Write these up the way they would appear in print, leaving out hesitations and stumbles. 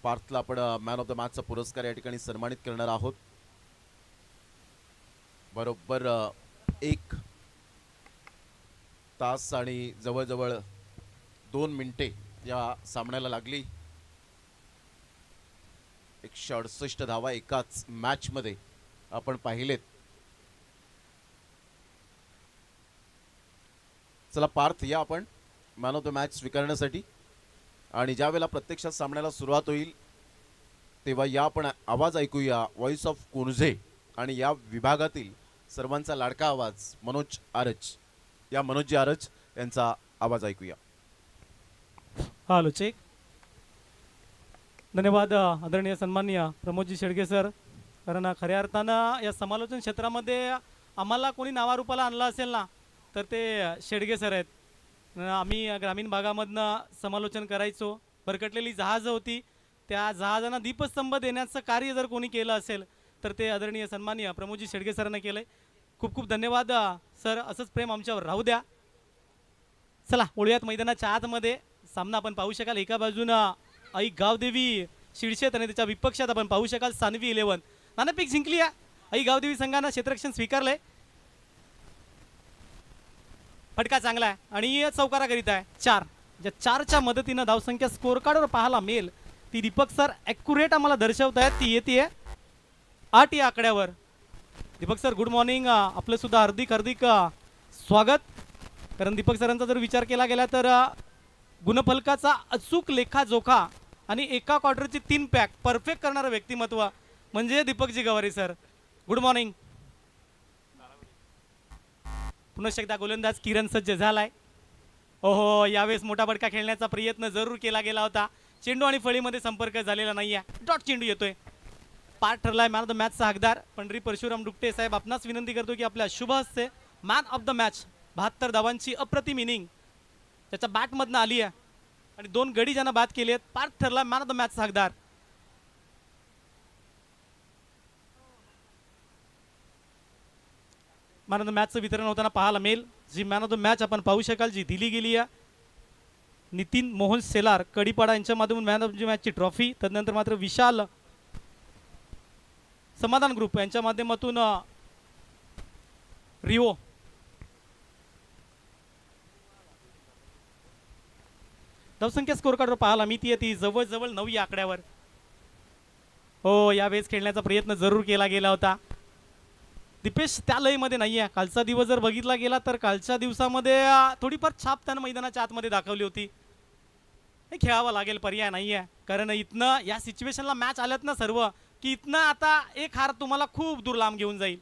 पार्थला आपण man of the मॅचचा पुरस्कार या ठिकाणी सन्मानित करणार आहोत. बरोबर 1 तास आणि जवळजवळ 2 मिनिटे या सामन्याला लागली. 168 धावा एकाच मॅच मध्ये आपण पाहिलेत. चला पार्थ या आपण मॅन ऑफ द मॅच स्वीकारण्यासाठी. आणि ज्या वेळेला प्रत्यक्षात सामन्याला सुरुवात होईल तेव्हा या आपण आवाज ऐकूया व्हॉइस ऑफ कुंझे आणि या विभागातील सर्वांचा लाडका आवाज मनोज आरज. या मनोजी आरज यांचा आवाज ऐकूया. Hello check. धन्यवाद आदरणीय सन्माननीय प्रमोदजी शेडगे सर. कारण खऱ्या अर्थानं या समालोचन क्षेत्रामध्ये आम्हाला कोणी नावारूपाला आणलं असेल ना तर ते शेडगे सर आहेत. आम्ही ग्रामीण भागामधनं समालोचन करायचो. भरकटलेली जहाजं होती, त्या जहाजांना दीपस्तंभ देण्याचं कार्य जर कोणी केलं असेल तर ते आदरणीय सन्माननीय प्रमोदजी शेडगे सरांना केलं आहे. खूप खूप धन्यवाद सर. असंच प्रेम आमच्यावर राहू द्या. चला वळूयात मैदानाच्या आतमध्ये. सामना आपण पाहू शकाल. एका बाजूनं आई गावदेवी शिडशेत आणि त्याच्या विपक्षात आपण पाहू शकाल सानवी 11. नाणेफेक जिंकली आहे. आई गावदेवी संघानं क्षेत्ररक्षण स्वीकारलंय. फटका चांगला आहे आणि चौकारा करीत आहे 4. ज्या 4च्या मदतीनं धावसंख्या स्कोर कार्डवर पाहायला मिळेल ती दीपक सर ॲक्युरेट आम्हाला दर्शवत आहेत. ती येते 8 या आकड्यावर. Deepak sir good morning. आपलं सुद्धा हार्दिक हार्दिक स्वागत. कारण दीपक सरांचा जर विचार केला गेला तर गुणफलकाचा अचूक लेखाजोखा आणि एका क्वार्टरची 3 पॅक परफेक्ट करणारं व्यक्तिमत्व म्हणजे दीपकजी गवारी सर. Good morning. पुन्हा एकदा गोलंदाज किरण सज्ज झालाय. ओहो यावेळेस मोठा फटका खेळण्याचा प्रयत्न जरूर केला गेला होता. चेंडू आणि फळीमध्ये संपर्क झालेला नाहीये. डॉट चेंडू येतोय. पार्ट ठरलाय मॅन ऑफ द मॅचचा हकदार पंढरी परशुराम डुकटे साहेब. आपणास विनंती करतो की आपल्या शुभ हस्ते मॅन ऑफ द मॅच 72 धावांची अप्रतिम इनिंग त्याच्या बॅटमधनं आली आहे आणि 2 गडी ज्यांना बाद केली आहेत. पार्थ ठरला मॅन ऑफ द मॅचचा हकदार. मॅन ऑफ द मॅचचं वितरण होताना पाहायला मिळेल. जी मॅन ऑफ द मॅच आपण पाहू शकाल जी दिली गेली आहे नितीन मोहन सेलार कडिपाडा यांच्या माध्यमातून मॅन ऑफ द मॅचची ट्रॉफी. तदनंतर मात्र विशाल समाधान ग्रुप यांच्या माध्यमातून रिओ. धावसंख्या स्कोर कार्डवर पाहायला मिळते ती जवळजवळ 9 या आकड्यावर. हो यावेळेस खेळण्याचा प्रयत्न जरूर केला गेला होता. दीपेश त्या लयमध्ये नाही आहे. कालचा दिवस जर बघितला गेला तर कालच्या दिवसामध्ये थोडीफार छाप त्यानं मैदानाच्या आतमध्ये दाखवली होती. हे खेळावं लागेल, पर्याय नाही आहे. कारण इथनं या सिच्युएशनला मॅच आल्यात ना सर्व की इथनं आता एक हार तुम्हाला खूप दूर लांब घेऊन जाईल.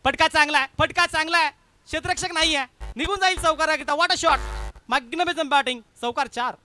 फटका चांगला आहे. फटका चांगला आहे. क्षेत्ररक्षक नाही आहे. निघून जाईल चौकारा घेता. What a shot. Magnificent batting. चौकार 4.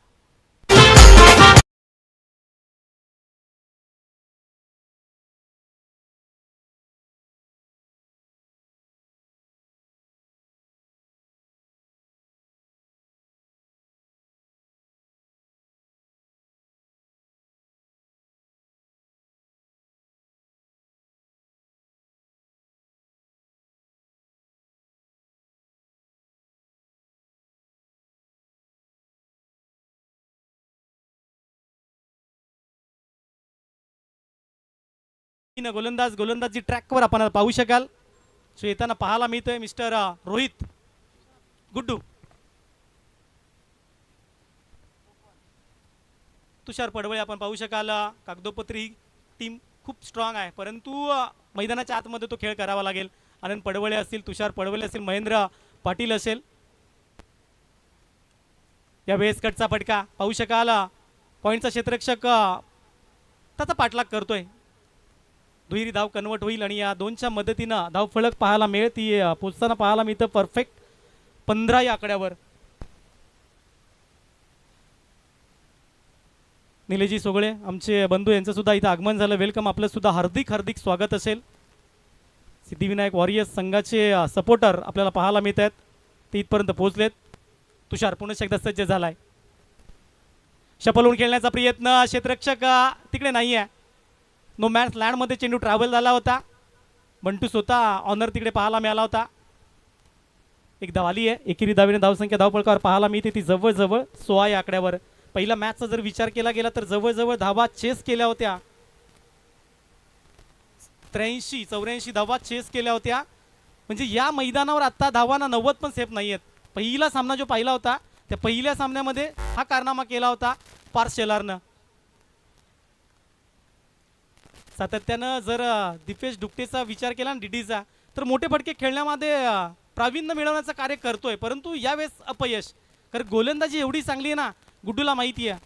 गोलंदाजी ट्रॅकवर आपण पाहू शकाल. सो येताना पाहायला मिळतोय मिस्टर रोहित गुड्डू. तुषार पडवळे आपण पाहू शकाल. कागदोपत्री टीम खूप स्ट्रॉंग आहे परंतु मैदानाच्या आतमध्ये तो खेळ करावा लागेल. आनंद पडवळे असतील, तुषार पडवळे असतील, महेंद्र पाटील असेल. या वेळेस कटचा फटका पाहू शकाल. पॉईंटचा क्षेत्ररक्षक त्याचा पाठलाग करतोय. दुहेरी धाव कन्वर्ट होईल आणि या 2च्या मदतीनं धाव फलक पाहायला मिळेल. ती पोचताना पाहायला मिळतं परफेक्ट 15 या आकड्यावर. निलेजी सोगळे आमचे बंधू यांचं सुद्धा इथं आगमन झालं. वेलकम. आपलं सुद्धा हार्दिक हार्दिक स्वागत असेल. सिद्धिविनायक वॉरियर्स संघाचे सपोर्टर आपल्याला पाहायला मिळत आहेत. ते इथपर्यंत पोहोचलेत. तुषार पुन्हा एकदा सज्ज झालाय. शपलवून खेळण्याचा प्रयत्न. क्षेत्ररक्षक तिकडे नाही आहे. नो मॅन्स लँडमध्ये चेंडू ट्रॅव्हल झाला होता. बंटू स्वतः ऑनर तिकडे पाहायला मिळाला होता. एक धाव आली आहे. एकेरी धावेने धावसंख्या धावपळकावर पाहायला मिळते ती जवळजवळ 16 या आकड्यावर. पहिला मॅचचा जर विचार केला गेला तर जवळजवळ धावा चेस केल्या होत्या, 83-84 धावा चेस केल्या होत्या. म्हणजे या मैदानावर आता धावांना 90 पण सेफ नाही आहेत. पहिला सामना जो पाहिला होता त्या पहिल्या सामन्यामध्ये हा कारनामा केला होता पार्स शेलारनं. सातत्यानं जर दीपेश डुकटेचा विचार केला ना डीडीचा, तर मोठे फटके खेळण्यामध्ये प्रावीण्य मिळवण्याचं कार्य करतोय, परंतु यावेळेस अपयश. कारण गोलंदाजी एवढी चांगली आहे ना, गुड्डूला माहिती आहे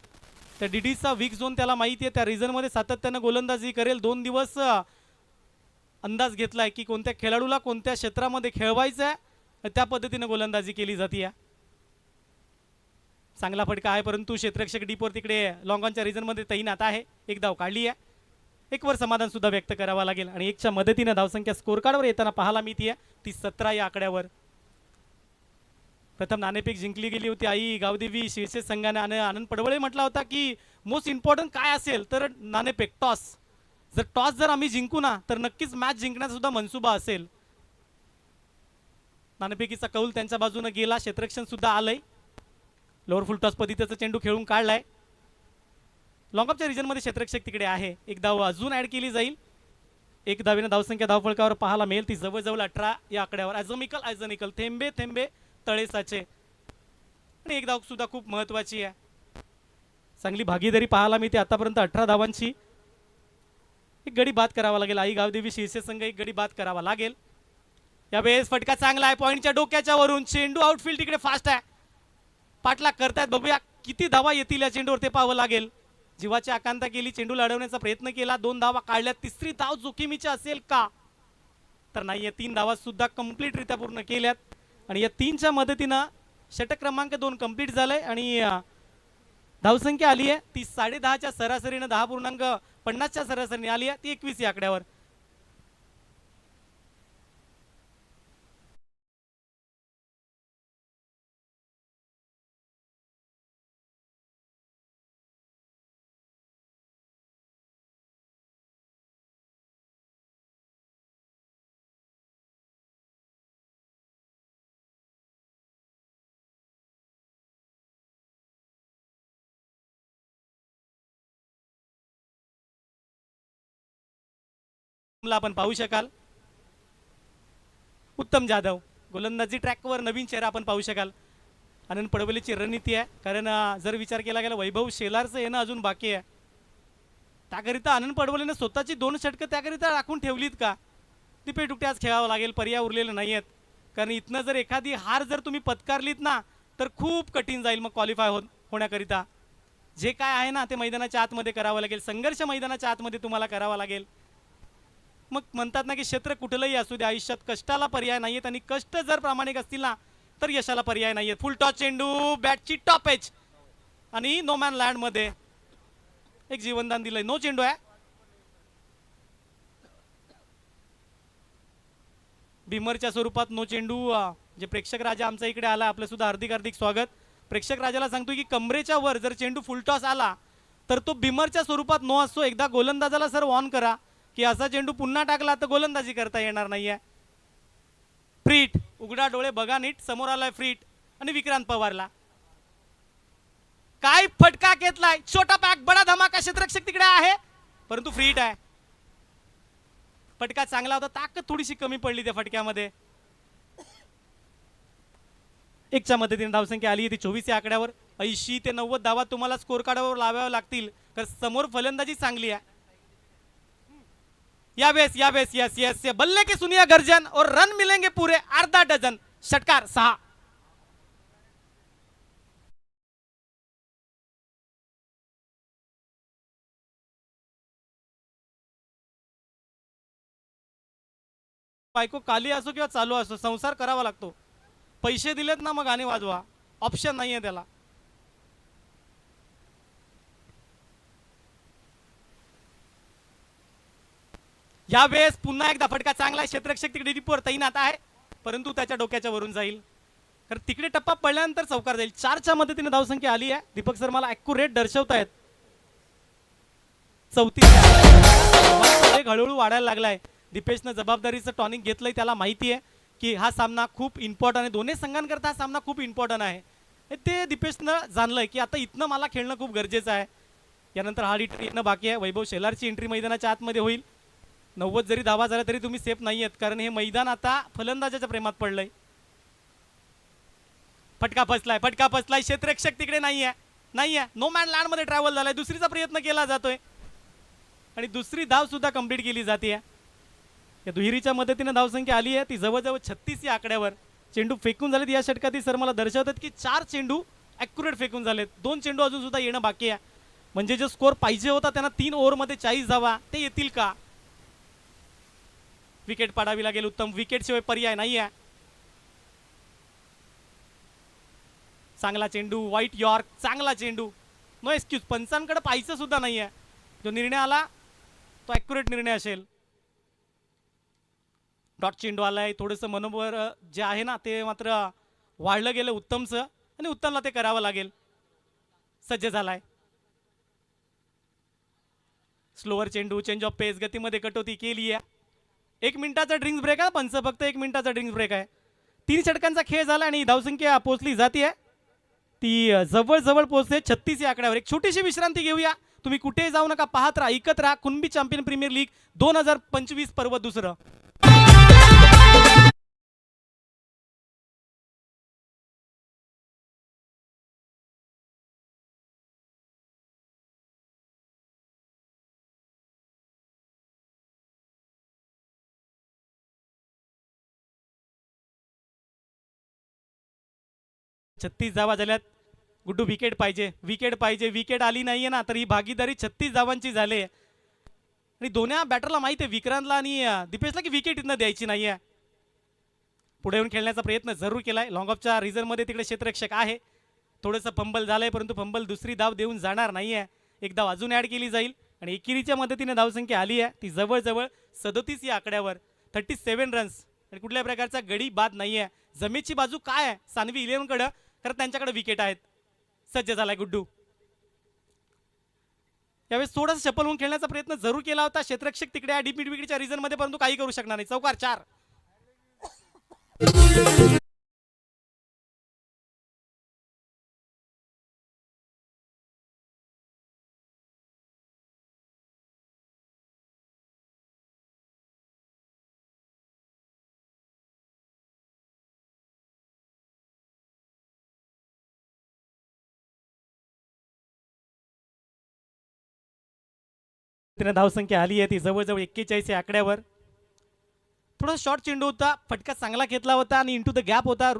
त्या डीडीचा वीक झोन त्याला माहिती आहे. त्या रिझनमध्ये सातत्यानं गोलंदाजी करेल. 2 दिवस अंदाज घेतलाय की कोणत्या खेळाडूला कोणत्या क्षेत्रामध्ये खेळवायचं आहे, त्या पद्धतीनं गोलंदाजी केली जाते. चांगला फटका आहे, परंतु क्षेत्ररक्षक डीपवर तिकडे लॉंगॉनच्या रिझनमध्ये तैनात आहे. एक धाव काढली आहे, एक वर समाधान सुद्धा व्यक्त करावा लागेल. आणि एकच्या मदतीनं धावसंख्या स्कोर कार्डवर येताना पाहायला मिळते ती 17 या आकड्यावर. प्रथम नाणेफेक जिंकली गेली होती आई गावदेवी शिरसे संघाने. आणि आनंद पडवळे म्हटला होता की मोस्ट इम्पॉर्टंट काय असेल तर नाणेफेक टॉस. जर टॉस जर आम्ही जिंकू ना तर नक्कीच मॅच जिंकण्याचा सुद्धा मनसुबा असेल. नाणेफेकीचा कौल त्यांच्या बाजूने गेला. क्षेत्ररक्षण सुद्धा आलंय. लोअर फुल टॉस पद्धतीचा चेंडू खेळून काढलाय. लॉंगऑफच्या रिजनमध्ये क्षेत्ररक्षक तिकडे आहे. एक धाव अजून ऍड केली जाईल. एक धावेनं धावसंख्या धावफलकावर पाहायला मिळेल ती जवळजवळ 18 या आकड्यावर. ॲझमिकल थेंबे थेंबे तळे साचे. आणि एक धाव सुद्धा खूप महत्वाची आहे. चांगली भागीदारी पाहायला मिळते आतापर्यंत 18 धावांची. एक गडी बाद करावा लागेल. आई गावदेवी शिरसे संघ एक गडी बाद करावा लागेल. यावेळेस फटका चांगला आहे पॉईंटच्या डोक्याच्या वरून. चेंडू आउटफील्ड तिकडे फास्ट आहे. पाठलाग करतायत. बघूया किती धावा येतील या चेंडूवर ते पाहावं लागेल. जीवाची आकांक्षा केली, चेंडू लढवण्याचा प्रयत्न केला, 2 धावा काढल्या. तिसरी धाव जोखमीची असेल का तर नाही. या 3 धावा सुद्धा कंप्लीटरित्या पूर्ण केल्यात. आणि या 3च्या मदतीनं षटक क्रमांक 2 कंप्लीट झालंय. आणि धावसंख्या आली आहे ती 10.5च्या सरासरीनं 10.50च्या सरासरीने आली आहे ती 21 या आकड्यावर. आपण पाहू शकाल उत्तम जाधव गोलंदाजी ट्रॅकवर नवीन चेहरा आपण पाहू शकाल. आनंद पडवलेची रणनीती आहे. कारण जर विचार केला गेला वैभव शेलारचं येणं अजून बाकी आहे. त्याकरिता आनंद पडवलेने स्वतःची 2 षटकं त्याकरिता राखून ठेवलीत का. दीपेश डुकटे आज खेळावं लागेल, पर्याय उरलेले नाही आहेत. कारण इथनं जर एखादी हार जर तुम्ही पत्कारलीत ना तर खूप कठीण जाईल मग क्वालिफाय होण्याकरिता. जे काय आहे ना ते मैदानाच्या आतमध्ये करावं लागेल. संघर्ष मैदानाच्या आतमध्ये तुम्हाला करावा लागेल. मग म्हणतात ना की क्षेत्र कुठलंही असू दे आयुष्यात कष्टाला पर्याय नाहीयेत. आणि कष्ट जर प्रामाणिक असतील ना तर यशाला पर्याय नाहीयेत. फुल टॉस चेंडू बॅटची टॉप एज आणि नो मॅन लँड मध्ये एक जीवनदान दिलंय. नो चेंडू आहे. बिमरच्या स्वरूपात नो चेंडू. जे प्रेक्षक राजा आमच्या इकडे आला आपलं सुद्धा हार्दिक हार्दिक स्वागत. प्रेक्षक राजाला सांगतो की कमरेच्या वर जर चेंडू फुल टॉस आला तर तो बिमरच्या स्वरूपात नो असतो. एकदा गोलंदाजाला सर ऑन करा की असा चेंडू पुन्हा टाकला तर गोलंदाजी करता येणार नाहीये. फ्रीट उघडा डोळे बघा नीट. समोर आलाय फ्रीट आणि विक्रांत पवारला काय फटका घेतलाय. छोटा पॅक बडा धमाका. क्षेत्ररक्षक तिकडे आहे परंतु फ्रीट आहे. फटका चांगला होता, ताकद थोडीशी कमी पडली त्या फटक्यामध्ये. एकच्या मदतीने धावसंख्या आली ती 24 या आकड्यावर. 80 ते 90 धावा तुम्हाला स्कोर कार्डवर लावाव्या लागतील कारण समोर फलंदाजी चांगली आहे. यावेस यस यस यस बल्ले की सुनिया गर्जन और रन मिलेंगे पूरे अर्धा डझन. षटकार 6. बायको काली असो किंवा चालू असो संसार करावा लागतो. पैसे दिलेत ना मग गाणे वाजवा, ऑप्शन नाहीये त्याला. यावेळेस पुन्हा एकदा फटका चांगला. क्षेत्ररक्षक तिकडे डीपवर तैनात आहे परंतु त्याच्या डोक्याच्या वरून जाईल कारण तिकडे टप्पा पडल्यानंतर चौकार जाईल. 4च्या मदतीने धावसंख्या आली आहे. दीपक सर मला ॲक्युरेट दर्शवतायत. 34 हळूहळू वाढायला लागलाय. दीपेशनं जबाबदारीचं टॉनिक घेतलंय. त्याला माहिती आहे की हा सामना खूप इम्पॉर्टंट आहे. दोन्ही संघांकरता हा सामना खूप इम्पॉर्टंट आहे. ते दीपेशनं जाणलंय की आता इथनं मला खेळणं खूप गरजेचं आहे. यानंतर हार्ड हिटर येणं बाकी आहे. वैभव शेलारची एंट्री मैदानाच्या आतमध्ये होईल. 90 जरी धावा झाला तरी तुम्ही सेफ नाही आहेत, कारण हे मैदान आता फलंदाजाच्या प्रेमात पडलंय. फटका फसलाय. क्षेत्ररक्षक तिकडे नाहीये. नो मॅन लँड मध्ये ट्रॅव्हल झालाय. दुसरीचा प्रयत्न केला जातोय आणि दुसरी धाव सुद्धा कंप्लीट केली जाते. या दुहेरीच्या मदतीने धावसंख्या आली आहे ती जवळजवळ 36 या आकड्यावर. चेंडू फेकून झालेत या षटकातील सर मला दर्शवतात की 4 चेंडू ॲक्युरेट फेकून झालेत. 2 चेंडू अजून सुद्धा येणं बाकी आहे. म्हणजे जो स्कोर पाहिजे होता त्यांना 3 ओव्हरमध्ये 40 धावा ते येतील का? विकेट पाडावी लागेल. उत्तम विकेट शिवाय पर्याय नाही आहे. चांगला चेंडू व्हाईट यॉर्क, चांगला चेंडू. No excuse. पंचांकडे पाहायचं सुद्धा नाही आहे. जो निर्णय आला तो ॲक्युरेट निर्णय असेल. डॉट चेंडू आलाय. थोडंसं मनोबल जे आहे ना ते मात्र वाढलं गेलं उत्तमचं आणि उत्तमला ते करावं लागेल. सज्ज झालाय. स्लोअर चेंडू, चेंज ऑफ पेस, गतीमध्ये कटोती केली आहे. 1 मिनिटाचा ड्रिंक्स ब्रेक आहे. पंच फक्त 1 मिनिटाचा ड्रिंक्स ब्रेक आहे. 3 षटकांचा खेळ झाला आणि धावसंख्या पोहोचली जाते. ती जवळ पोहोचते 36 या आकड्यावर. एक छोटीशी विश्रांती घेऊया. तुम्ही कुठेही जाऊ नका, पाहत राहा, ऐकत राहा. कुणबी चॅम्पियन प्रीमियर लीग 2025 पर्व दुसरं. छत्तीस धावा झाल्यात. गुड्डू विकेट पाहिजे. विकेट आली नाहीये ना, तर ही भागीदारी 36 धावांची झाली. आणि दोन्ही बॅटरला माहिती आहे, विक्रांतला आणि दीपेशला, की विकेट इथनं द्यायची नाहीये. पुढे येऊन खेळण्याचा प्रयत्न जरूर केलाय. लॉंग ऑफच्या रिझर्वमध्ये तिकडे क्षेत्ररक्षक आहे. थोडंसं फंबल झालंय, परंतु फंबल दुसरी धाव देऊन जाणार नाहीये. एक धाव अजून ऍड केली जाईल आणि एकेरीच्या मदतीने धावसंख्या आली आहे ती जवळजवळ 37 या आकड्यावर. 37 रन्स आणि कुठल्या प्रकारचा गडी बाद नाहीये. जमेची बाजू काय आहे सानवी 11 कडे, कारण त्यांच्याकडे विकेट आहेत. सज्ज झालाय गुड्डू. यावेळेस थोडासा शपल होऊन खेळण्याचा प्रयत्न जरूर केला होता. क्षेत्ररक्षक तिकडे डीप मिड विकेटच्या रिझन मध्ये, परंतु काही करू शकणार नाही. चौकार 4. तिने धावसंख्या आली आहे ती जवळजवळ 41 या आकड्यावर. थोडा शॉर्ट चेंडू होता, फटका चांगला घेतला होता आणि इंटू द गॅप होता.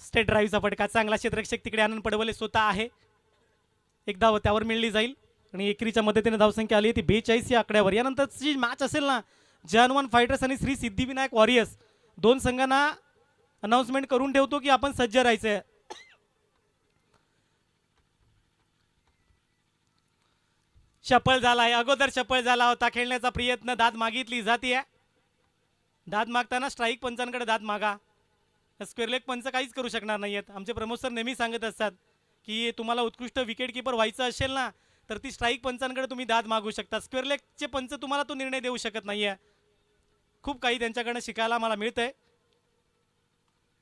स्टेट ड्राईव्हचा फटका चांगला. क्षेत्ररक्षक तिकडे आनंद पडवले स्वतः आहे. एक धाव त्यावर मिळली जाईल आणि एकेरीच्या मदतीने धावसंख्या आली ती 42 या आकड्यावर. यानंतरची मॅच असेल ना, जानवन फायटर्स आणि श्री सिद्धिविनायक वॉरियर्स, दोन संघांना अनाउन्समेंट करून ठेवतो की आपण सज्ज राहायचंय. शपल झालाय, अगोदर शपल झाला होता. खेळण्याचा प्रयत्न, दाद मागितली जाते. दाद मागताना स्ट्राईक पंचांकडे दाद मागा. स्क्वेअर लेग पंच काहीच करू शकणार नाहीयेत. आमचे प्रमोद सर नेहमी सांगत असतात की तुम्हाला उत्कृष्ट विकेट किपर व्हायचं असेल ना, तर ती स्ट्राईक पंचांकडे तुम्ही दाद मागू शकता. स्क्वेअर लेगचे पंच तुम्हाला तो निर्णय देऊ शकत नाहीये. खूप काही त्यांच्याकडनं शिकायला मला मिळतंय.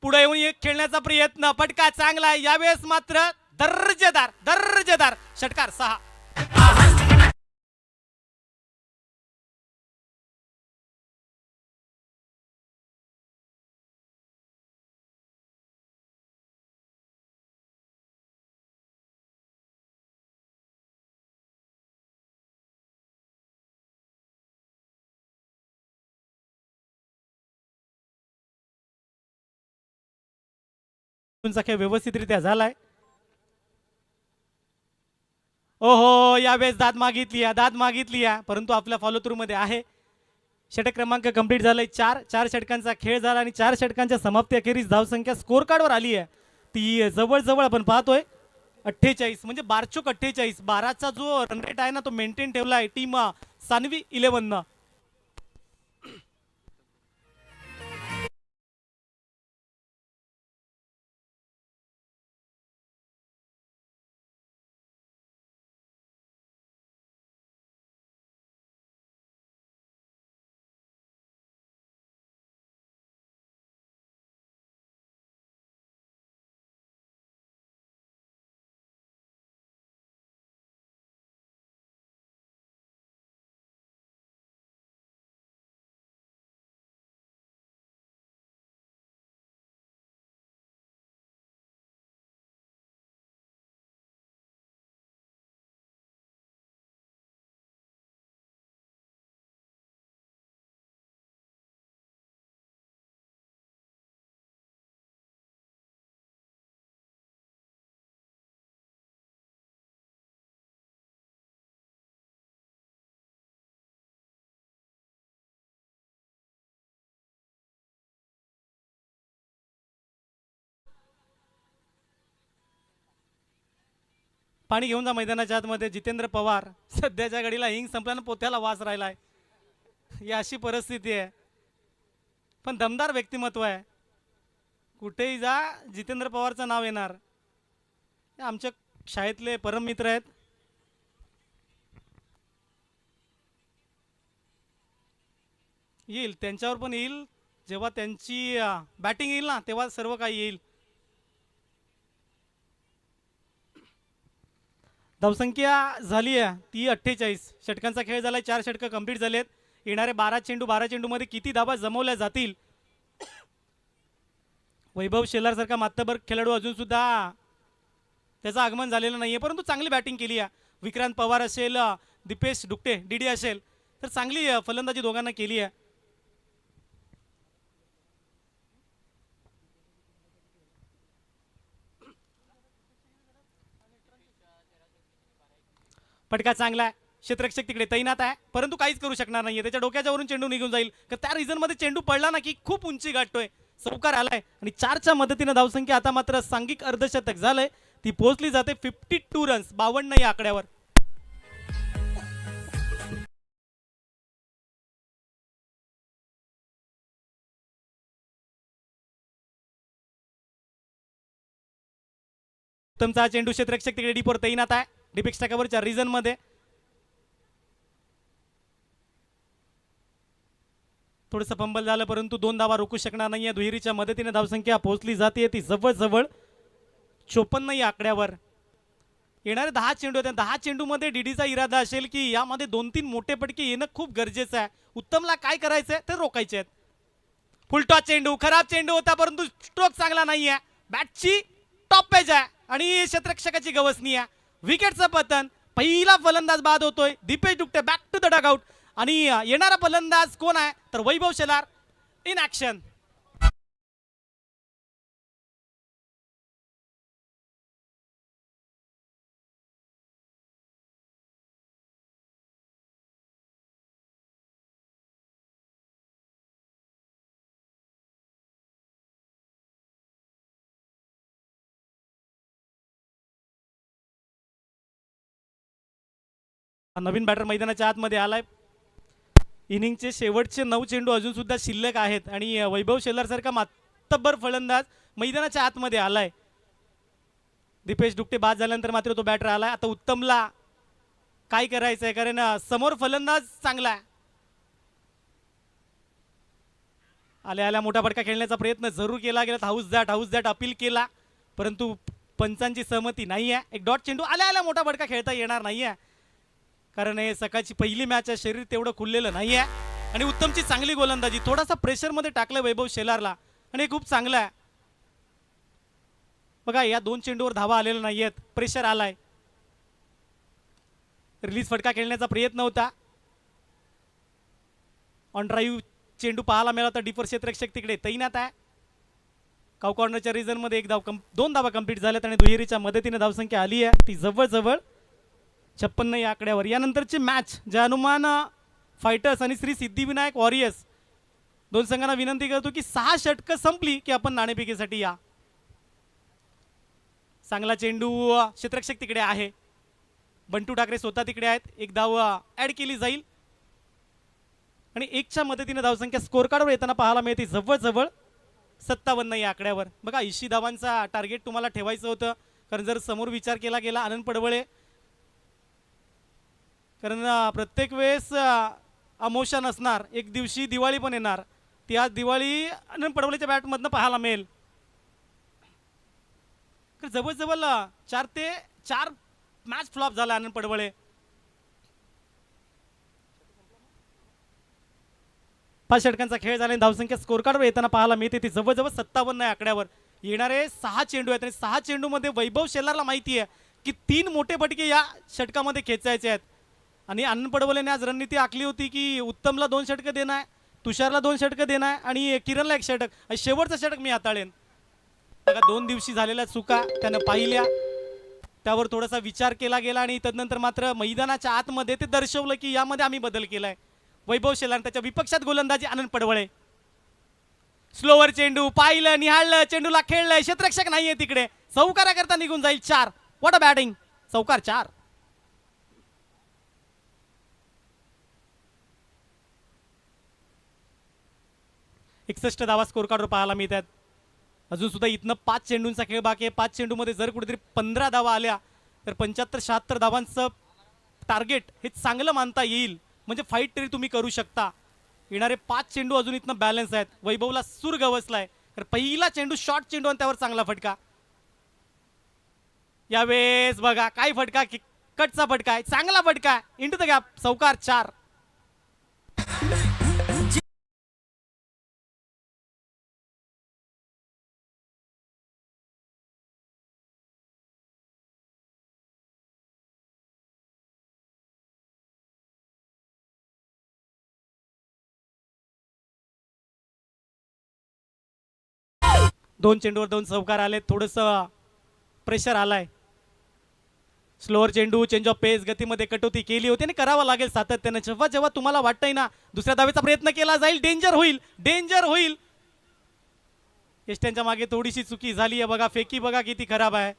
पुढे येऊन एक खेळण्याचा प्रयत्न, फटका चांगला आहे. यावेळेस मात्र दर्जेदार षटकार 6. खेळ व्यवस्थितरित्या झालाय. ओहो, यावेळेस दाद मागितली परंतु आपल्या फॉलो थ्रू मध्ये आहे. षटक क्रमांक कंप्लीट झालाय. 4 षटकांचा खेळ झाला आणि 4 षटकांच्या समाप्ती अखेरीस धावसंख्या स्कोर कार्डवर आली आहे ती जवळजवळ आपण पाहतोय 48, म्हणजे 12/48. 12चा जो रन रेट आहे ना तो मेंटेन ठेवलाय टीम सानवी 11. पाणी घेऊन जा मैदानाच्या आतमध्ये. जितेंद्र पवार सध्याच्या घडीला हिंग संपल्यानं पोत्याला वास राहिलाय, ही अशी परिस्थिती आहे. पण दमदार व्यक्तिमत्व आहे, कुठेही जा जितेंद्र पवारचं नाव येणार. हे आमच्या शाळेतले परम मित्र आहेत. येईल त्यांच्यावर पण येईल, जेव्हा त्यांची बॅटिंग येईल ना तेव्हा सर्व काही येईल. धावसंख्या झाली आहे ती 48. षटकांचा खेळ झालाय, 4 षटकं कंप्लीट झालेत. येणारे 12 चेंडूमध्ये किती धाबा जमवल्या जातील. वैभव शेलार सारखा मातबर खेळाडू अजून सुद्धा त्याचं आगमन झालेलं नाहीये, परंतु चांगली बॅटिंग केली आहे. विक्रांत पवार असेल, दीपेश डुकटे डीडी असेल, तर चांगली फलंदाजी दोघांना केली आहे. फटका चांगला आहे, क्षेत्ररक्षक तिकडे तैनात आहे, परंतु काहीच करू शकणार नाहीये. त्याच्या डोक्याच्या वरून चेंडू निघून जाईल, तर त्या रिझन मध्ये चेंडू पडला ना की खूप उंची गाठतोय. चौकार आलाय आणि 4च्या मदतीने धावसंख्या आता मात्र सांघिक अर्धशतक झालंय, ती पोहोचली जाते 52 रन्स, 52 या आकड्यावर. उत्तमचा चेंडू, क्षेत्ररक्षक तिकडे डीपवर तैनात आहे, डिपेक्स टाकावरच्या रिझन मध्ये. थोडंसं फंबल झालं, परंतु 2 धावा रोखू शकणार नाहीये. दुहेरीच्या मदतीने धावसंख्या पोहोचली जाते ती जवळजवळ 54 या आकड्यावर. येणारे 10 चेंडू आहेत, 10 चेंडूमध्ये डीडीचा इरादा असेल की यामध्ये 2-3 मोठे फटके येणं खूप गरजेचं आहे. उत्तमला काय करायचंय ते रोखायचे आहेत. फुलटॉस चेंडू, खराब चेंडू होता, परंतु स्ट्रोक चांगला नाहीये. बॅटची टॉप पेज आहे आणि क्षेत्ररक्षकाची गवसणी आहे. विकेटचं पतन, पहिला फलंदाज बाद होतोय. Deepesh Dukte back to the dugout आणि येणारा फलंदाज कोण आहे तर वैभव शेलार इन ऍक्शन. नवीन बॅटर मैदानाच्या आतमध्ये आलाय. इनिंगचे शेवटचे 9 चेंडू अजून सुद्धा शिल्लक आहेत आणि वैभव शेलार सारखा मातब्बर फलंदाज मैदानाच्या आतमध्ये आलाय. दीपेश डुकटे बाद झाल्यानंतर मात्र तो बॅटर आलाय. आता उत्तमला काय करायचं आहे, कारण समोर फलंदाज चांगला आहे. आल्या आल्या मोठा फटका खेळण्याचा प्रयत्न जरूर केला गेला, हाऊस दॅट अपील केला, परंतु पंचांची सहमती नाही आहे. एक डॉट चेंडू, आल्या आल्या मोठा फटका खेळता येणार नाही आहे, कारण हे सकाळची पहिली मॅच आहे, शरीर तेवढं खुललेलं नाही आहे. आणि उत्तमची चांगली गोलंदाजी, थोडासा प्रेशरमध्ये टाकलं वैभव शेलारला आणि खूप चांगलं आहे. बघा या 2 चेंडूवर धावा आलेल्या नाही आहेत, प्रेशर आलाय. रिलीज फटका खेळण्याचा प्रयत्न होता. ऑन ड्राईव्ह चेंडू पाहायला मिळाला, डीपर क्षेत्ररक्षक तिकडे तैनात आहे. काउ कॉर्नरच्या रिझन मध्ये 2 धावा कंप्लीट झाल्यात आणि दुहेरीच्या मदतीने धावसंख्या आली आहे ती जवळजवळ 56 या आकड्यावर. यानंतरची मॅच हनुमान फायटर्स आणि श्री सिद्धिविनायक वॉरियर्स, 2 संघांना विनंती करतो की 6 षटकं संपली की आपण नाणेफेकीसाठी या. चांगला चेंडू, क्षेत्ररक्षक तिकडे आहे, बंटू ठाकरे स्वतः तिकडे आहेत. एक धाव ऍड केली जाईल आणि 1च्या मदतीने धावसंख्या स्कोर कार्डवर येताना पाहायला मिळते जवळजवळ 57 या आकड्यावर. बघा 80 धावांचा टार्गेट तुम्हाला ठेवायचं होतं, कारण जर समोर विचार केला गेला आनंद पडवळे, कारण प्रत्येक वेळेस अमोशन असणार, एक दिवशी दिवाळी पण येणार, ती आज दिवाळी आनंद पडवळेच्या बॅटमधनं पाहायला मिळेल. जवळजवळ 4 ते 4 मॅच फ्लॉप झाला आनंद पडवळे. 5 षटकांचा खेळ झाला, धावसंख्या स्कोर कार्डवर येताना पाहायला मिळते ती जवळजवळ 57 या आकड्यावर. येणारे 6 चेंडू आहेत आणि 6 चेंडूमध्ये वैभव शेलारला माहिती आहे की 3 मोठे फटके या षटकामध्ये खेचायचे आहेत. आणि आनंद पडवलेने आज रणनीती आखली होती की उत्तमला 2 षटकं देणं आहे, तुषारला 2 षटकं देणं आहे आणि किरणला 1 षटक, आणि शेवटचं षटक मी हाताळेन. बघा 2 दिवशी झालेल्या चुका त्यानं पाहिल्या, त्यावर थोडासा विचार केला गेला आणि तदनंतर मात्र मैदानाच्या आतमध्ये ते दर्शवलं की यामध्ये आम्ही बदल केलाय. वैभव शेलार, त्याच्या विपक्षात गोलंदाजी आनंद पडवळे. स्लोवर चेंडू पाहिलं, निहाळलं, चेंडूला खेळलंय, क्षेत्ररक्षक नाहीये तिकडे, चौकारा करता निघून जाईल 4. व्हॉट अ बॅटिंग, चौकार 4. एकसष्ट धावा स्कोर कार्डवर पाहायला मिळतात. अजून सुद्धा इथनं 5 चेंडूंचा खेळ बाकी आहे. 5 चेंडूमध्ये जर कुठेतरी 15 धावा आल्या तर 75-76 धावांचं टार्गेट हे चांगलं मानता येईल. म्हणजे फाईट तरी तुम्ही करू शकता. येणारे 5 चेंडू अजून इथनं बॅलन्स आहेत. वैभवला सूर गवसलाय तर पहिला चेंडू शॉर्ट चेंडू आणि त्यावर चांगला फटका. यावेळेस बघा काय फटका, कटचा फटका आहे, चांगला फटका इंटू द गॅप. चौकार 4. दोन चेंडूवर 2 चौकार आले. थोडंसं प्रेशर आलाय. स्लोअर चेंडू, चेंज ऑफ पेस, गतीमध्ये कटोती केली होती आणि करावं लागेल सातत्याने. जेव्हा जेव्हा तुम्हाला वाटतंय ना दुसऱ्या धावेचा प्रयत्न केला जाईल, डेंजर होईल, डेंजर होईल. एसट्यांच्या मागे थोडीशी चुकी झाली आहे. बघा फेकी बघा किती खराब आहे.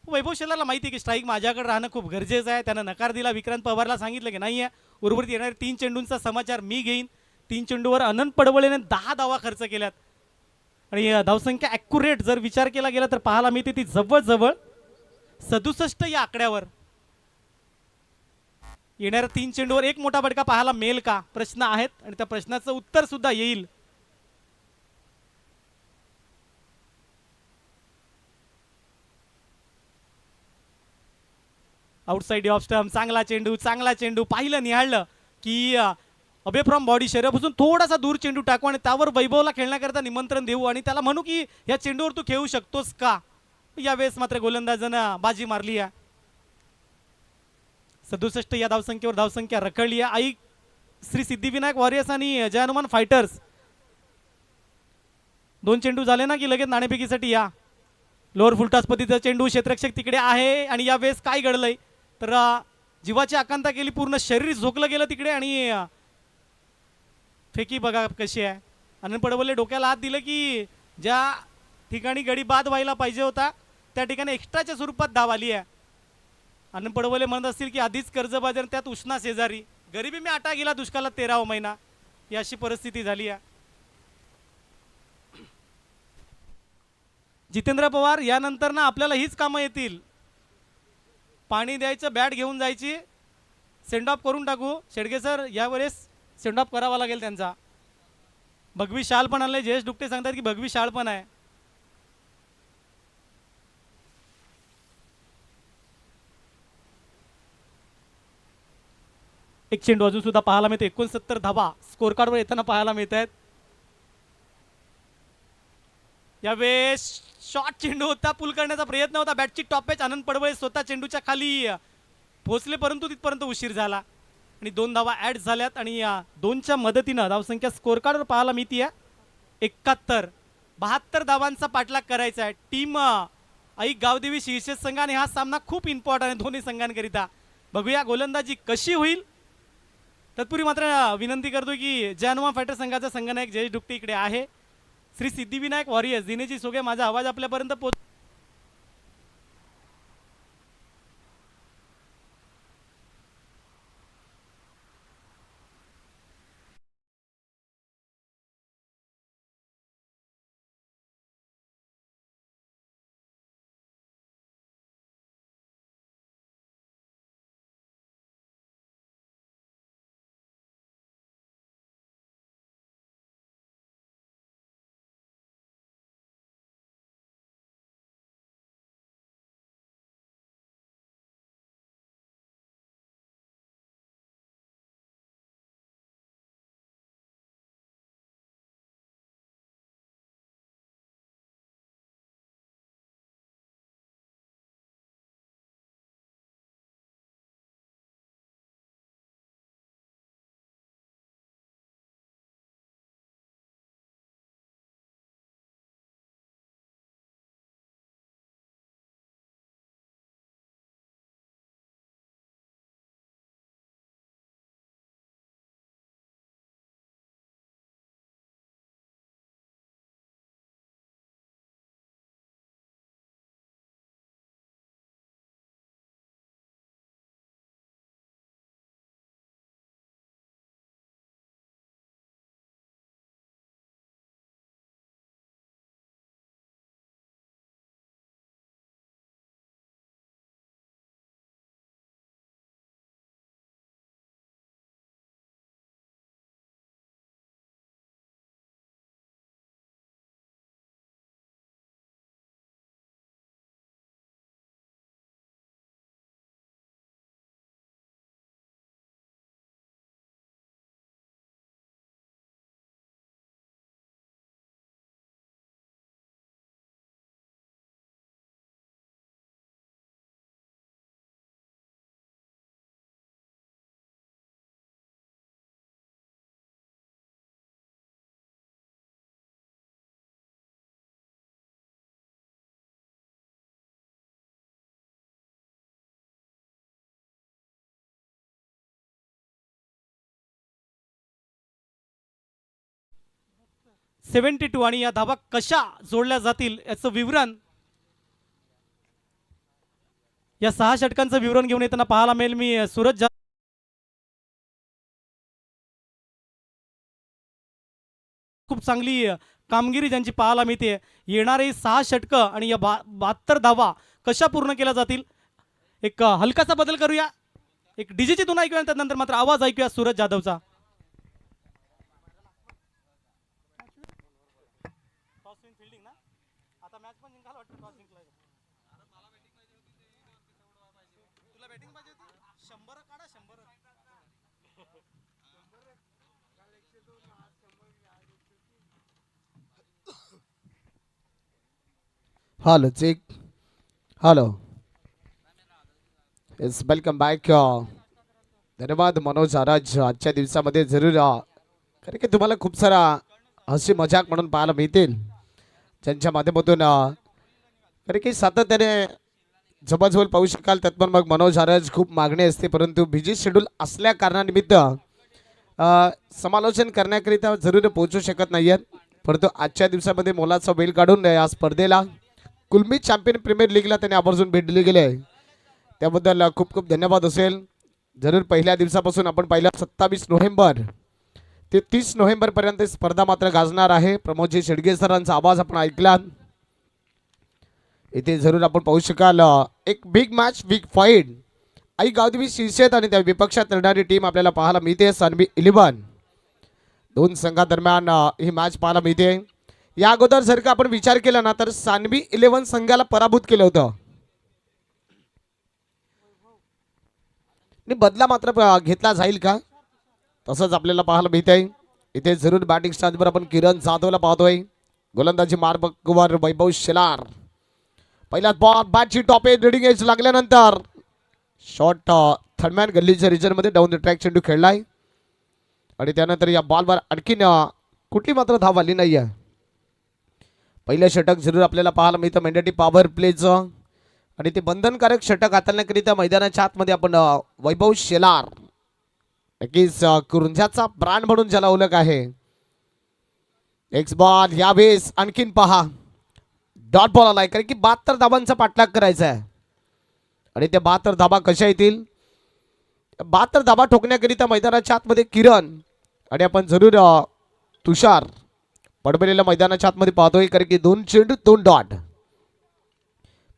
वैभव शेलारला माहिती आहे की स्ट्राईक माझ्याकडे राहणं खूप गरजेचं आहे. त्यानं नकार दिला. विक्रांत पवारला सांगितलं की नाही आहे, उर्वरित येणारे 3 चेंडूंचा समाचार मी घेईन. 3 चेंडूवर अनंत पडवळेने 10 धावा खर्च केल्यात आणि धावसंख्या ॲक्युरेट जर विचार केला गेला तर पाहायला मिळते ती जवळजवळ 67 या आकड्यावर. येणाऱ्या 3 चेंडूवर एक मोठा फटका पाहायला मिळेल का, प्रश्न आहेत आणि त्या प्रश्नाचं उत्तर सुद्धा येईल. आउटसाइड ऑफ स्टंप, चांगला चेंडू, चांगला चेंडू. पाहिलं निहाळलं की अबे फ्रॉम बॉडी शरीरापासून थोडासा दूर चेंडू टाकू आणि त्यावर वैभवला खेळण्याकरता निमंत्रण देऊ आणि त्याला म्हणू की या चेंडूवर तू खेळू शकतोस का. यावेळेस मात्र गोलंदाजानं बाजी मारली आहे. 67 या धावसंख्येवर धावसंख्या रखडली आहे. आई श्री सिद्धिविनायक वॉरियर्स आणि जय हनुमान फायटर्स 2 चेंडू झाले ना की लगेच नाणेफेकीसाठी या. लोअर फुलटॉस पद्धतीचा चेंडू, क्षेत्ररक्षक तिकडे आहे आणि यावेळेस काय घडलंय तर जीवाची आकांक्षा केली, पूर्ण शरीर झोकलं गेलं तिकडे आणि फेकी बघा कशी आहे. अनंत पडवले डोक्याला हात दिलं की ज्या ठिकाणी गडी बाद व्हायला पाहिजे होता त्या ठिकाणी एक्स्ट्राच्या स्वरूपात धाव आली आहे. अनंत पडवले म्हणत असतील की आधीच कर्जबाजार, त्यात उष्णा शेजारी, गरिबी मी आटा गेला, दुष्काळात 13वा महिना, ही अशी परिस्थिती झाली आहे. जितेंद्र पवार यानंतर ना आपल्याला हीच कामं येतील. पाणी द्यायचं, बॅट घेऊन जायची, सेंड ऑफ करून टाकू. शेडगे सर यावेळेस सेंड ऑफ करावा लागेल त्यांचा. भगवी शाल पण आणले. जयेश दुकटे सांगतात की भगवी शाल पण आहे. एक चेंडू अजून सुद्धा पाहायला मिळते. 69 धावा स्कोर कार्डवर येताना पाहायला मिळत आहेत. यावेळेस शॉर्ट चेंडू होता, पुल करण्याचा प्रयत्न होता, बॅटची टॉप पॅच. आनंद पडवळे स्वतः चेंडूच्या खाली पोहोचले परंतु तिथपर्यंत उशीर झाला आणि 2 धावा ऍड झाल्यात आणि या 2च्या मदतीनं धावसंख्या स्कोर कार्डवर पाहायला मिळते 71. 72 धावांचा पाठलाग करायचा आहे. टीम आई गावदेवी शीर्षक संघ आणि हा सामना खूप इम्पॉर्टंट आहे दोन्ही संघांकरिता. बघूया गोलंदाजी कशी होईल. तत्पूर्वी मात्र विनंती करतो की जय हनुमान फायटर संघाचा संघनायक जयेश दुकटे इकडे आहे. श्री सिद्धिविनायक वॉरियर्स दिनेजी सोगे, माझा आवाज आपल्यापर्यंत पोहोच 72 आणि या धावा कशा जोडल्या जातील याचं विवरण या 6 षटकांचं विवरण घेऊन येताना पाहायला मिळेल. मी सूरज खूप चांगली कामगिरी ज्यांची पाहायला मिळते. येणारे 6 षटकं आणि या 72 धावा कशा पूर्ण केल्या जातील. एक हलकासा बदल करूया. एक डीजेची धून ऐकूया त्यानंतर मात्र आवाज ऐकूया सूरज जाधवचा. Hello check. Hello yes welcome back. धन्यवाद मनोज आराज. आजच्या दिवसामध्ये जरूर कारण की तुम्हाला खूप सारा हसी मजाक म्हणून पाहायला मिळतील ज्यांच्या माध्यमातून कारण की सातत्याने जवळजवळ पाहू शकाल. त्यात पण मग मनोज आराज खूप मागणी असते परंतु बिझी शेड्यूल असल्या कारणानिमित्त समालोचन करण्याकरिता जरूर पोहोचू शकत नाही आहेत. परंतु आजच्या दिवसामध्ये मोलाचा वेळ काढून या स्पर्धेला कुलमी चॅम्पियन प्रीमियर लीगला त्यांनी आवर्जून भेट दिली गेली आहे त्याबद्दल खूप खूप धन्यवाद असेल. जरूर पहिल्या दिवसापासून आपण पाहिलं 27 नोव्हेंबर ते 30 नोव्हेंबरपर्यंत स्पर्धा मात्र गाजणार आहे. प्रमोदजी शेडगे सरांचा आवाज आपण ऐकला. इथे जरूर आपण पाहू शकाल एक बिग मॅच बिग फाईट आई गावदेवी शिरसेत आणि त्या विपक्षात लढणारी टीम आपल्याला पाहायला मिळते. सानवी 11 दोन संघादरम्यान ही मॅच पाहायला मिळते. या अगोदर जर का आपण विचार केला ना तर सानवी 11 संघाला पराभूत केलं होतं आणि बदला मात्र घेतला जाईल का तसंच आपल्याला पाहायला मिळतंय. इथे जरूर बॅटिंग स्टार्टवर आपण किरण जाधवला पाहतोय. गोलंदाजी मार्गवर वैभव शेलार. पहिला बॉल बॅटची टॉप एज रीडिंग एज लागल्यानंतर शॉट थर्डमॅन गल्लीच्या रिजनमध्ये डाऊन द ट्रॅक चेंडू खेळलाय आणि त्यानंतर या बॉलवर आणखीन कुठली मात्र धाव आली नाही आहे. पहिलं षटक जरूर आपल्याला पाहायला मिळतं मेंढ्याटी पॉवर प्लेचं आणि ते बंधनकारक षटक हाताळण्याकरिता मैदानाच्या आतमध्ये आपण वैभव शेलार नक्कीच कुरुंजाचा ब्रँड म्हणून ज्याला ओळख आहे. एक्स बॉल यावेळेस आणखीन पहा डॉट बॉल आलाय कारण की 72 धाबांचा पाठलाग करायचा आहे आणि त्या 72 धाबा कशा येतील. 72 धाबा ठोकण्याकरिता मैदानाच्या आतमध्ये किरण आणि आपण जरूर तुषार पडबलेल्या मैदानाच्या आतमध्ये पाहतोय कारण की 2 चेंडू 2 डॉट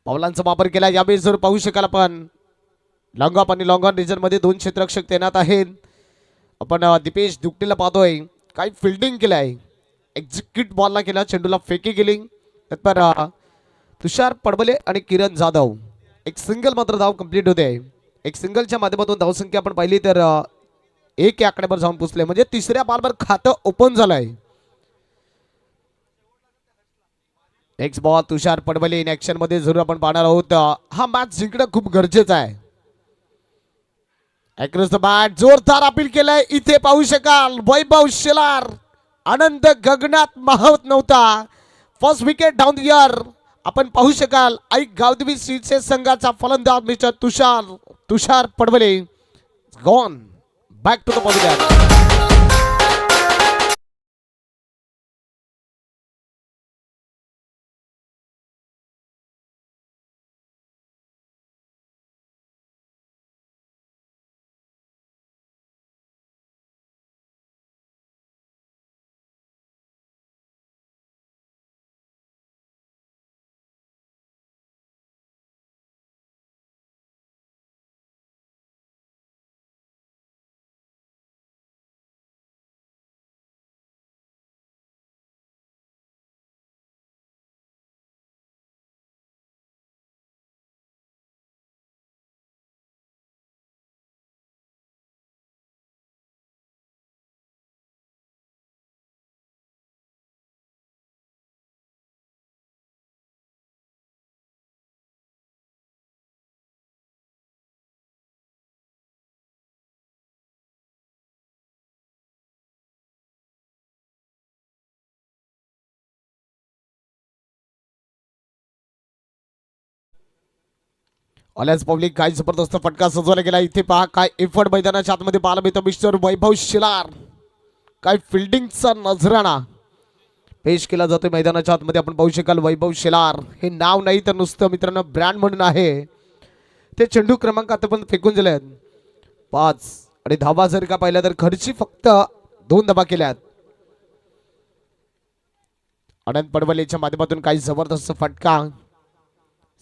पावलांचा वापर केला. यावेळी जर पाहू शकाल आपण लॉंग ऑफ आणि लॉंग ऑन रिजन मध्ये 2 क्षेत्ररक्षक तैनात आहेत. आपण दीपेश दुकटीला पाहतोय काय फिल्डिंग केलाय. एक्झिक्यूट बॉलला केला चेंडूला फेकी केली. त्यात तुषार पडबले आणि किरण जाधव एक सिंगल मात्र धाव कंप्लीट होते. एक सिंगलच्या माध्यमातून धावसंख्या आपण पाहिली तर 1 या आकड्यावर जाऊन पोहोचले म्हणजे तिसऱ्या बॉलवर खातं ओपन झालंय. Next ball Tushar Padble in action मध्ये जरूर आपण पाहणार आहोत. हा मॅच जिंकणं खूप गरजेचं आहे. अक्रॉस द बॅट जोरदार अपील केलंय. इथे पाहू शकाल वैभव शेलार आनंद गगनात मावत नव्हता. First wicket down the year आपण पाहू शकाल आई गावदेवी सीटचे संघाचा फलंदाज mister Tushar Padble gone back to the positive. ऑलॅज पब्लिक काय जबरदस्त फटका सजवला गेला. इथे पहा काय एफर्ट मैदानाच्या आतमध्ये पाहायला मिळतं मिस्टर वैभव शेलार. काय फिल्डिंगचा नजराणा पेश केला जातोय मैदानाच्या आतमध्ये. आपण पाहू शकाल वैभव शेलार हे नाव नाही तर नुसतं मित्रांनो ब्रँड म्हणून आहे. ते चेंडू क्रमांक आता पण फेकून दिलेत 5 आणि धावा जर का पाहिल्या तर खर्ची फक्त 2 धावा केल्यात. आनंद पडवलेच्या माध्यमातून काही जबरदस्त फटका.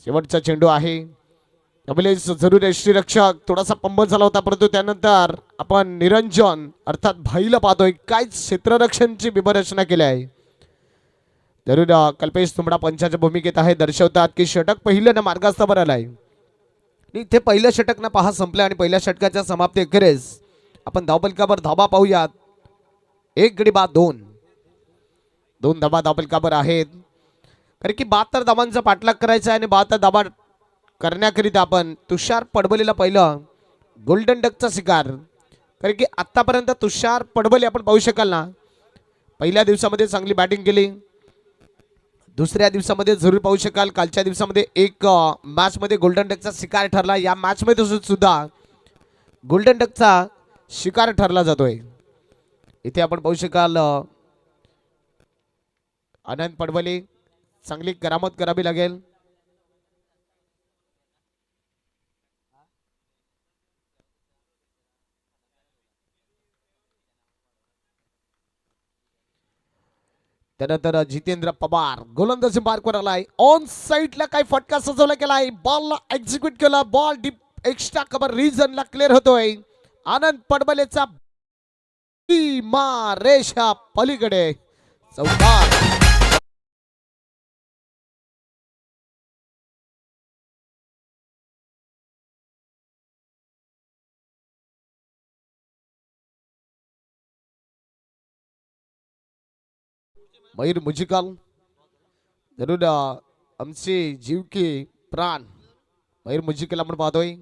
शेवटचा चेंडू आहे. जरूर यष्टीरक्षक थोडासा पंबल झाला होता परंतु त्यानंतर आपण निरंजन अर्थात भाईला पाहतोय काय क्षेत्ररक्षणची बिबरचना केली आहे. जरूर कल्पेश तुंबडा पंचाच्या भूमिकेत आहे. दर्शवतात की षटक पहिल्यानं मार्गास्थावर आलाय. इथे पहिलं षटक ना पहा संपलं आणि पहिल्या षटकाच्या समाप्ती अखेरीस आपण धावफलकावर धाबा पाहूयात. 1 गडी बाद 2 धाबा धावफलकावर आहेत. कारण की 72 धावांचा पाठलाग करायचा आहे आणि 72 धाबा करण्याकरिता आपण तुषार पडबलेला पहिलं गोल्डन डकचा शिकार. कारण की आतापर्यंत तुषार पडबले आपण पाहू शकाल ना पहिल्या दिवसामध्ये चांगली बॅटिंग केली. दुसऱ्या दिवसामध्ये जरूर पाहू शकाल कालच्या दिवसामध्ये एक मॅच मध्ये गोल्डन डकचा शिकार ठरला. या मॅच मध्ये सुद्धा गोल्डन डकचा शिकार ठरला जातोय. इथे आपण पाहू शकाल आनंद पडवले चांगली करामत करावी लागेल. त्यानंतर जितेंद्र पवार गोलंदाजी मार्कवर आलाय. ऑन साइडला काय फटका सजवला गेलाय. बॉलला एक्झिक्यूट केला. बॉल डीप एक्स्ट्रा कव्हर रिजनला क्लिअर होतोय. आनंद पडबलेचा रेषा पलीकडे चौकार. मयूर मुजिकल जरूर आमचे जीव के प्राण मयूर मुजिकल आपण पाहतोय.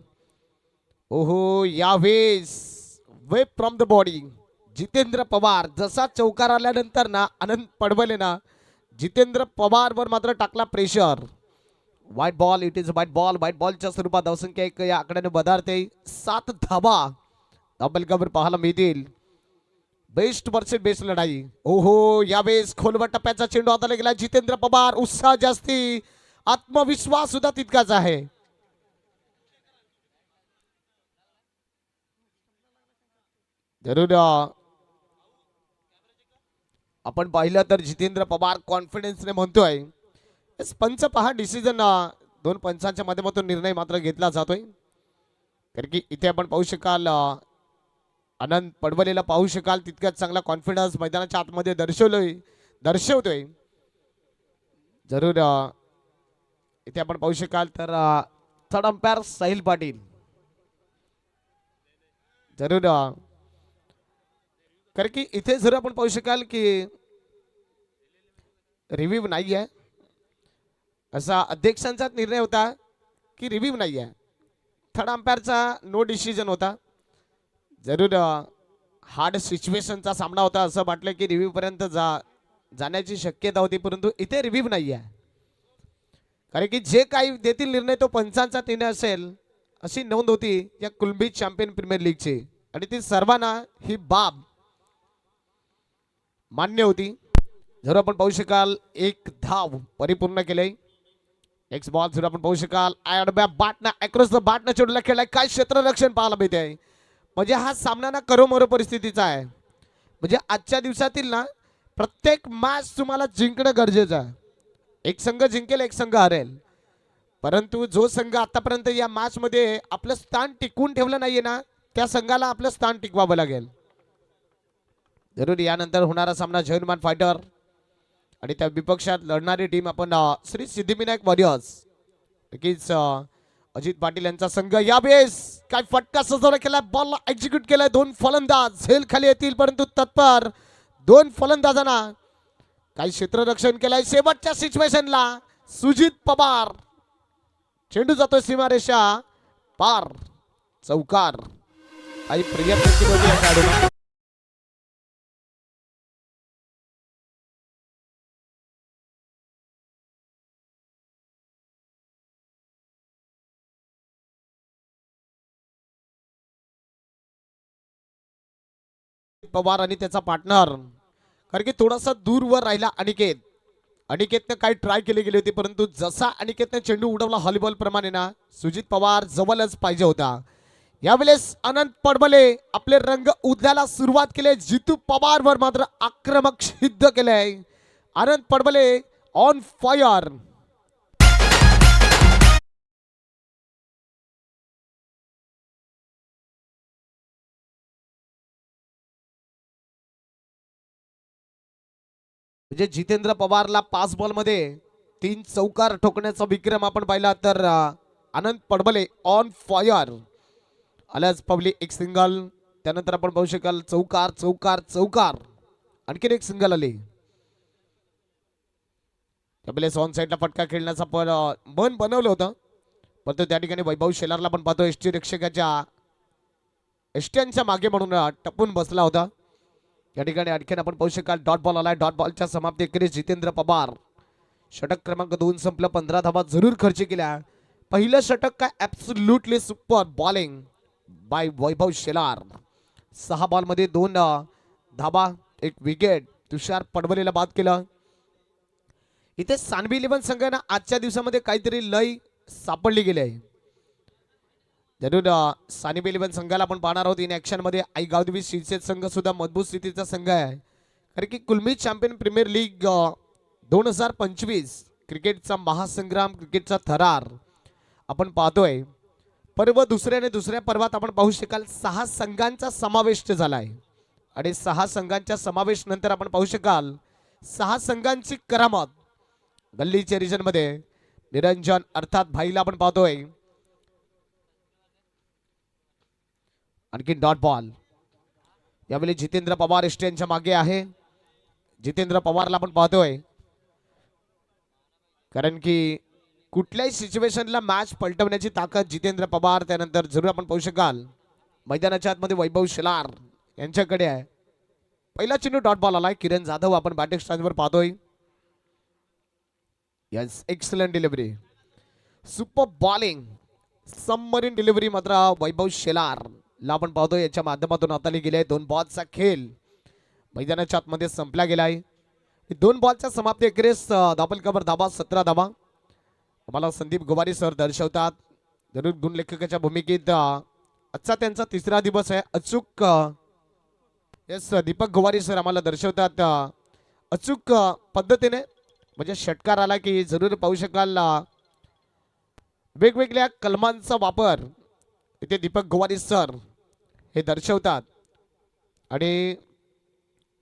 ओहो यावेळेस way from the body Jitendra Pawar जसा चौकार आल्यानंतर ना आनंद पडवले ना जितेंद्र पवार वर मात्र टाकला pressure. Wide ball. It is wide ball. Wide बॉलच्या स्वरूपात धावसंख्या 1 या आकड्याने बदारते. 7 धाबा धावफलकावर पाहायला मिळतील. बेस्ट वर्सेस बेस्ट लढाई. ओहो यावेळेस खोलवर टप्प्याचा चेंडू हाताला गेला. जितेंद्र पवार उत्साह जास्ती आत्मविश्वास सुद्धा तितकाच आहे. जरूर आपण पाहिलं तर जितेंद्र पवार कॉन्फिडन्सने म्हणतोय. पंच पहा डिसिजन 2 पंचांच्या माध्यमातून निर्णय मात्र घेतला जातोय. कारण की इथे आपण पाहू शकाल आनंद पडवलेला पाहू शकाल तितक्याच चांगला कॉन्फिडन्स मैदानाच्या आतमध्ये दर्शवतोय. जरूर इथे आपण पाहू शकाल तर थर्ड अंपायर साहिल पाटील जरूर कारण की इथे जर आपण पाहू शकाल की रिव्ह्यू नाही आहे असा अध्यक्षांचा निर्णय होता की रिव्ह्यू नाही आहे. थर्ड अंपायरचा नो डिसिजन होता. जरूर हार्ड सिच्युएशनचा सामना होता असं वाटलं की रिव्ह्यू पर्यंत जाण्याची शक्यता होती परंतु इथे रिव्ह्यू नाही आहे. कारण की जे काही देतील निर्णय तो पंचांचा निर्णय असेल अशी नोंद होती या कुलंबी चॅम्पियन प्रीमियर लीगची आणि ती सर्वांना ही बाब मान्य होती. जर आपण पाहू शकाल 1 धाव परिपूर्ण केले. एक्स बॉल जर आपण पाहू शकाल बाटना अक्रॉस द बाटना चेंडूला खेळलाय. काय क्षेत्ररक्षण पाहायला मिळते. म्हणजे हा सामना ना करोमरो परिस्थितीचा आहे. म्हणजे आजच्या दिवसातील ना प्रत्येक मॅच तुम्हाला जिंकणं गरजेचं आहे. एक संघ जिंकेल एक संघ हरेल परंतु जो संघ आतापर्यंत या मॅच मध्ये आपलं स्थान टिकवून ठेवलं नाहीये ना त्या संघाला आपलं स्थान टिकवावं लागेल. जरूर यानंतर होणारा सामना जयमान फायटर आणि त्या विपक्षात लढणारी टीम आपण श्री सिद्धिविनायक वॉरियर्स नक्कीच अजित पाटील यांचा संघ. यावेळेस काय फटका सजवला केलाय. बॉल एक्झिक्यूट केलाय. 2 फलंदाज झेल खाली येतील परंतु तत्पर 2 फलंदाजांना काही क्षेत्ररक्षण केलंय. शेवटच्या सिच्युएशनला सुजित पवार चेंडू जातोय सीमारेषा पार चौकार. काही प्रयत्न केले होते या खेळाडूने. पवार आणि त्याचा पार्टनर कारण की थोडासा दूरवर राहिला अनिकेत. अनिकेतनं काय ट्राय केले गेले होते, परंतु जसा अनिकेतनं चेंडू उडवला व्हॉलीबॉल प्रमाणे ना, सुजित पवार जवळच पाहिजे होता. यावेळेस अनंत पडमले आपले रंग उद्याला सुरुवात केले. जितू पवार वर मात्र आक्रमक सिद्ध केलंय. अनंत पडमले ऑन फायर. म्हणजे जितेंद्र पवारला 5 बॉलमध्ये 3 चौकार ठोकण्याचा विक्रम आपण पाहिला, तर अनंत पडमले ऑन फायर. आल्याच पवली एक सिंगल. त्यानंतर आपण पाहू शकाल चौकार चौकार चौकार. आणखीन एक सिंगल आले. त्यावेळेस ऑन साईडला फटका खेळण्याचा पण मन बनवलं होतं, परंतु त्या ठिकाणी वैभव शेलारला पण पाहतो एसटी रक्षकाच्या एसटीच्या मागे म्हणून टपून बसला होता. या ठिकाणी आणखीन आपण पाहू शकाल डॉट बॉल आलाय. डॉट बॉलच्या समाप्तीखेरीज जितेंद्र पवार षटक क्रमांक 2 संपलं. 15 धावा जरूर खर्च केल्या. पहिलं षटक काय ऍब्सोल्युटली सुपर बॉलिंग बाय वैभव शेलार. 6 बॉलमध्ये 2 धावा, 1 विकेट. तुषार पडवलेला बाद केलं. इथे सानवी 11 संघांना आजच्या दिवसामध्ये काहीतरी लय सापडली गेली आहे. जरूर सानवी 11 संघाला आपण पाहणार आहोत इन ऍक्शन मध्ये. आई गावदेवी शिरसेट संघ सुद्धा मजबूत स्थितीचा संघ आहे, कारण की कुलमी चॅम्पियन प्रीमियर लीग 2025 क्रिकेटचा महासंग्राम, क्रिकेटचा थरार आपण पाहतोय. पर्व दुसऱ्याने दुसऱ्या पर्वात आपण पाहू शकाल 6 संघांचा समावेश झाला आहे. आणि 6 संघांच्या समावेश नंतर आपण पाहू शकाल 6 संघांची करामत. गल्लीच्या रिजन मध्ये निरंजन अर्थात भाईला आपण पाहतोय. आणखी डॉट बॉल. यावेळी जितेंद्र पवार एसटीएनच्या मागे आहे. जितेंद्र पवारला आपण पाहतोय, कारण की कुठल्याही सिच्युएशनला मॅच पलटवण्याची ताकद जितेंद्र पवार. त्यानंतर जरूर आपण पाहू शकाल मैदानाच्या आतमध्ये वैभव शेलार यांच्याकडे आहे. पहिला चेंडू डॉट बॉल आलाय. किरण जाधव आपण बॅटिंग स्टँडवर पाहतोय. Yes, excellent delivery, super bowling, submarine delivery मात्र वैभव शेलार ला आपण पाहतोय. याच्या माध्यमातून हाताळली गेले. 2 बॉलचा खेळ मैदानाच्या आतमध्ये संपला गेलाय. 2 बॉलच्या समाप्ती अखेरीस डबल कव्हर धाबा 17 धाबा आम्हाला संदीप गोवारी सर दर्शवतात. जरूर गुण लेखकाच्या भूमिकेत आजचा त्यांचा 3रा दिवस आहे. अचूक यस, दीपक गोवारी सर आम्हाला दर्शवतात अचूक पद्धतीने. म्हणजे षटकार आला की जरूर पाहू शकाल वेगवेगळ्या कलमांचा वापर इथे दीपक गोवारी सर हे दर्शवतात. आणि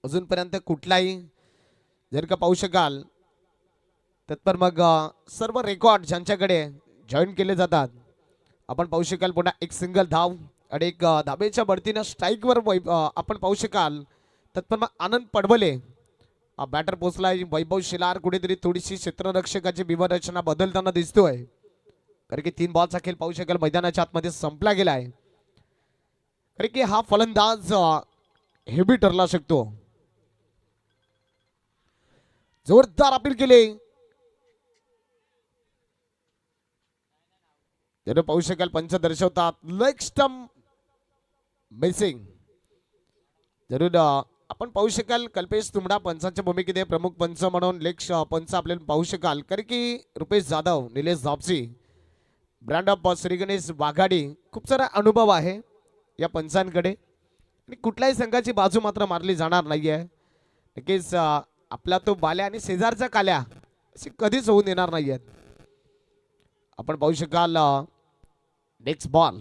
अजूनपर्यंत कुठलाही जर का पाहू शकाल तर मग सर्व रेकॉर्ड ज्यांच्याकडे जॉईन केले जातात. आपण पाहू शकाल पुन्हा एक सिंगल धाव आणि एक धाबेच्या बढतीनं स्ट्राईकवर आपण पाहू शकाल तर मग आनंद पडवले बॅटर पोचला. वैभव शेलार कुठेतरी थोडीशी क्षेत्ररक्षकाची व्यूहरचना बदलताना दिसतोय, कारण की 3 बॉलचा खेळ पाहू शकाल मैदानाच्या आतमध्ये संपला गेलाय. कारण की हा फलंदाज हेवी ठरला शकतो. जोरदार अपील केले. जरूर पाहू शकाल पंच दर्शवतात लेग स्टंप मिसिंग. जरूर आपण पाहू शकाल कल्पेश तुमडा पंचांच्या भूमिकेत प्रमुख पंच म्हणून लेग पंच आपल्याला पाहू शकाल, कारण की रुपेश जाधव, निलेश झापसी, ब्रँड ऑफ श्री गणेश वाघाडी, खूप सारा अनुभव आहे या पंचांकडे. आणि कुठल्याही संघाची बाजू मात्र मारली जाणार नाहीये. नक्कीच आपला तो बाल्या आणि शेजारचा काल्या अशी कधीच होऊन येणार नाहीयेत. आपण पाहू शकाल नेक्स्ट बॉल.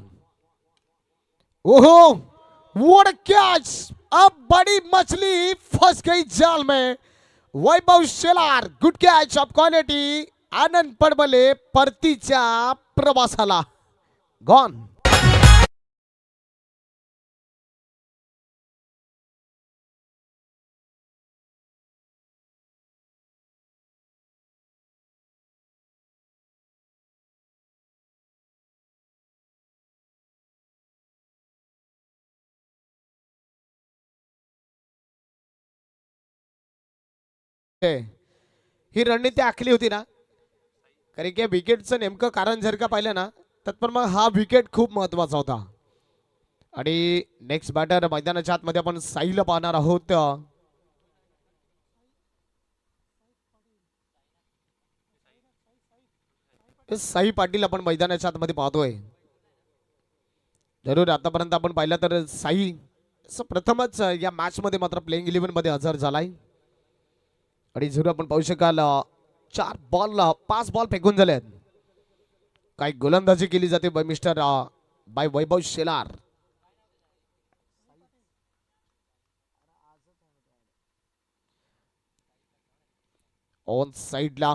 ओहो, व्हाट अ कैच! अब बड़ी मछली फंस गई जाल में. Vaibhav Shelar good catch of quality. Anand Padmale परतीच्या प्रवासाला गॉन. ही रणनीती आखली होती ना, कारण की विकेटचं नेमकं कारण जर का पाहिलं ना तर मग हा विकेट खूप महत्वाचा होता. आणि नेक्स्ट बॅटर मैदानाच्या आतमध्ये आपण साईला पाहणार आहोत. हे साई पाटील आपण मैदानाच्या आतमध्ये पाहतोय. जरूर आतापर्यंत आपण पाहिलं तर साई प्रथमच या मॅच मध्ये मात्र प्लेइंग 11 मध्ये हजर झालाय. आणि जरूर आपण पाहू शकाल 5 बॉल फेकून झालेत. काही गोलंदाजी केली जाते बाय वैभव शेलार. ऑन साइडला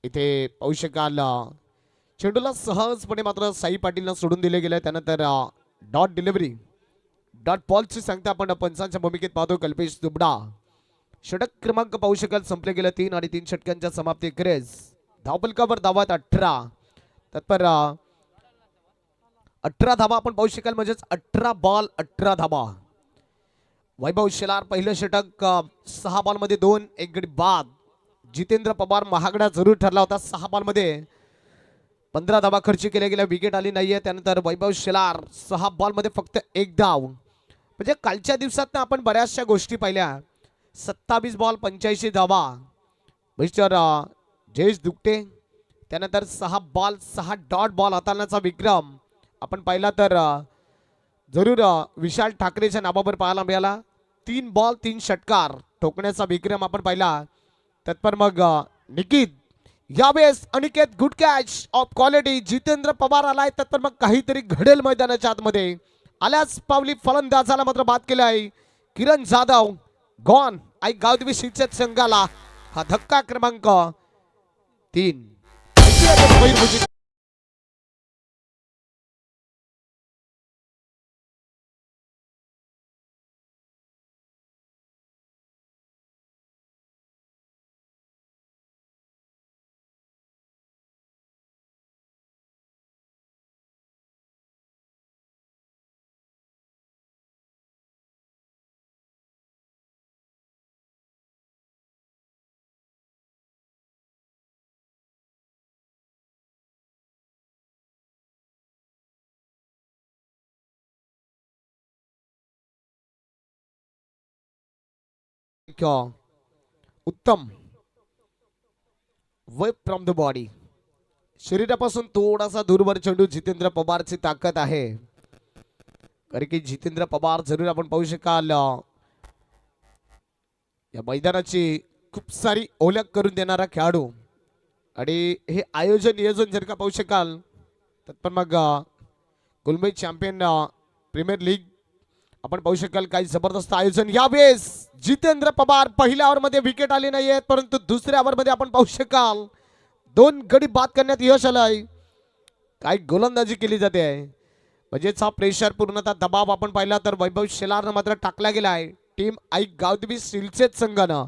इथे पाहू शकाल चेंडूला सहजपणे मात्र साई पाटीलनं सोडून दिले गेले. त्यानंतर डॉट डिलिव्हरी डॉट बॉलची सांगता आपण पंचांच्या भूमिकेत पाहतो कल्पेश दुबडा. षटक क्रमांक पाहू शकाल संपले गेले 3 आणि 3 षटकांच्या समाप्ती क्रेज. धावफलकावर धावात 18 तत्पर 18 धावा आपण पाहू शकाल म्हणजेच 18 बॉल 18 धावा. वैभव शेलार पहिलं षटक 6 बॉल मध्ये 2 एक गडी बाद. जितेंद्र पवार महागडा जरूर ठरला होता. 6 बॉल मध्ये 15 धावा खर्च केल्या गेल्या. विकेट आली नाहीये. त्यानंतर वैभव शेलार 6 बॉल मध्ये फक्त 1 धाव. म्हणजे कालच्या दिवसात आपण बऱ्याचशा गोष्टी पाहिल्या. 27 बॉल 85 धावा मिस्टर जयेश दुकटे. त्यानंतर 6 बॉल 6 डॉट बॉल हाताळण्याचा विक्रम आपण पाहिला तर जरूर विशाल ठाकरेच्या नावावर पाहायला मिळाला. 3 बॉल 3 षटकार ठोकण्याचा विक्रम आपण पाहिला. तत्पर मग निकित यावेळेस Aniket good catch of quality. Jitendra Pawar आलाय. तत्पर मग काहीतरी घडेल मैदानाच्या आतमध्ये. आल्याच पावली फलंदाजाला मात्र बाद केलं आहे. किरण जाधव गॉन आई गावदेवी शिक्षक संघाला हा धक्का क्रमांक 3. उत्तम वेप फ्रॉम द बॉडी. शरीरापासून थोडासा दूरवर चेंडू जितेंद्र पवारची ताकद आहे. कारण की जितेंद्र पवार जरूर आपण पाहू शकाल या मैदानाची खूप सारी ओळख करून देणारा खेळाडू. आणि हे आयोजन नियोजन जर का पाहू शकाल तर पण मग गुलमई चॅम्पियन प्रीमियर लीग आपण पाहू शकाल काही जबरदस्त आयोजन. यावेळेस जितेंद्र पवार पहिल्या ओव्हर मध्ये विकेट आली नाहीये परंतु दुसऱ्या ओव्हर मध्ये आपण पाहू शकाल 2 गडी बाद करण्यात यश आलंय. काही गोलंदाजी केली जाते आहे म्हणजेच हा प्रेशर पूर्णतः दबाव आपण पाहिला तर वैभव शेलारनं मात्र टाकला गेला आहे. टीम आई गावदेवी सिलचेत संघानं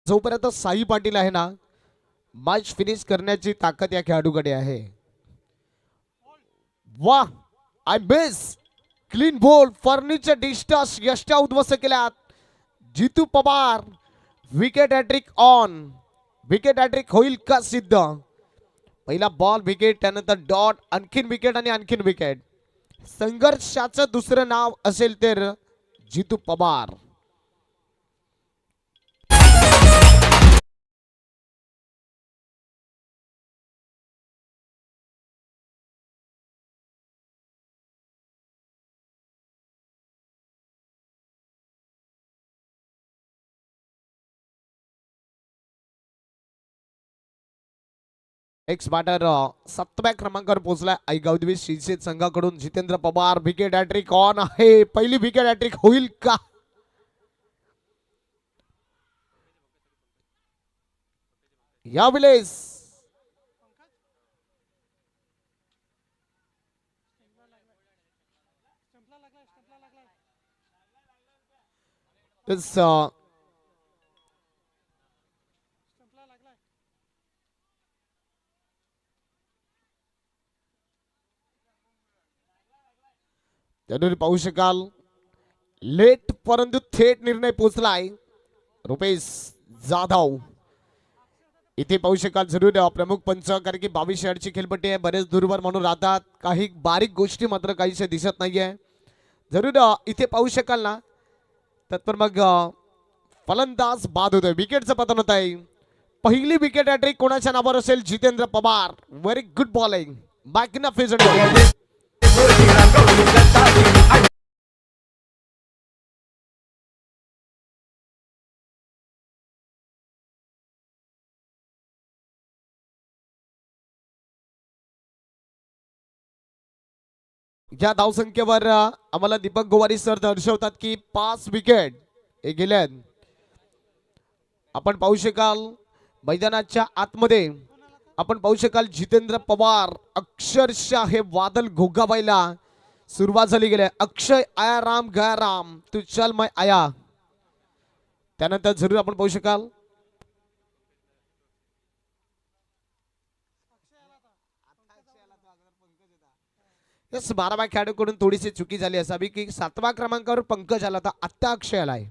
जोपर्यंत साई पाटील आहे ना मॅच फिनिश करण्याची ताकद या खेळाडूकडे आहे. वाह I miss clean bowled furniture disturbed यष्टा उद्ध्वस्त केल्यात. Jitu Pawar wicket hattrick on. Wicket hattrick होईल का सिद्ध. पहिला बॉल विकेट त्यानंतर डॉट आणखीन विकेट आणि आणखीन विकेट. संघर्षाचं दुसरं नाव असेल तर जितू पवार. एक्स बॅटर 7व्या क्रमांकावर पोहोचलाय आई गावदेवी शिलसेत संघाकडून Jitendra Pawar. Wicket hattrick on आहे. पहिली विकेट हॅट्रिक होईल का. यावेळेस त्यानंतर पाहू शकाल लेट परंतु थेट निर्णय पोहोचलाय रुपेश जाधव. इथे पाहू शकाल जरूर प्रमुख पंच, कारण की 22 यार्डची खेळपट्टी आहे, बरेच दूरवर म्हणून राहतात, काही बारीक गोष्टी मात्र काहीशा दिसत नाहीये. जरूर इथे पाहू शकाल ना, तर मग फलंदाज बाद होतोय, विकेटचं पतन होत आहे. पहिली विकेट हॅट्रिक कोणाच्या नावावर असेल? Jitendra Pawar. Very good bowling, magnificent bowling. या धावसंख्येवर आम्हाला दीपक गोवारी सर दर्शवतात की 5 विकेट हे गेल्यात. आपण पाहू शकाल मैदानाच्या आतमध्ये, आपण पाहू शकाल जितेंद्र पवार अक्षरशः हे वादल घोगावायला सुरुवात झाली गेली. अक्षय आया राम गया राम तू चल मैं आया. त्यानंतर जरूर आपण पाहू शकाल यस 12व्या खेळाडूकडून थोडीशी चुकी झाली असावी की 7व्या क्रमांकावर पंकज आला होता, आत्ता अक्षय आलाय.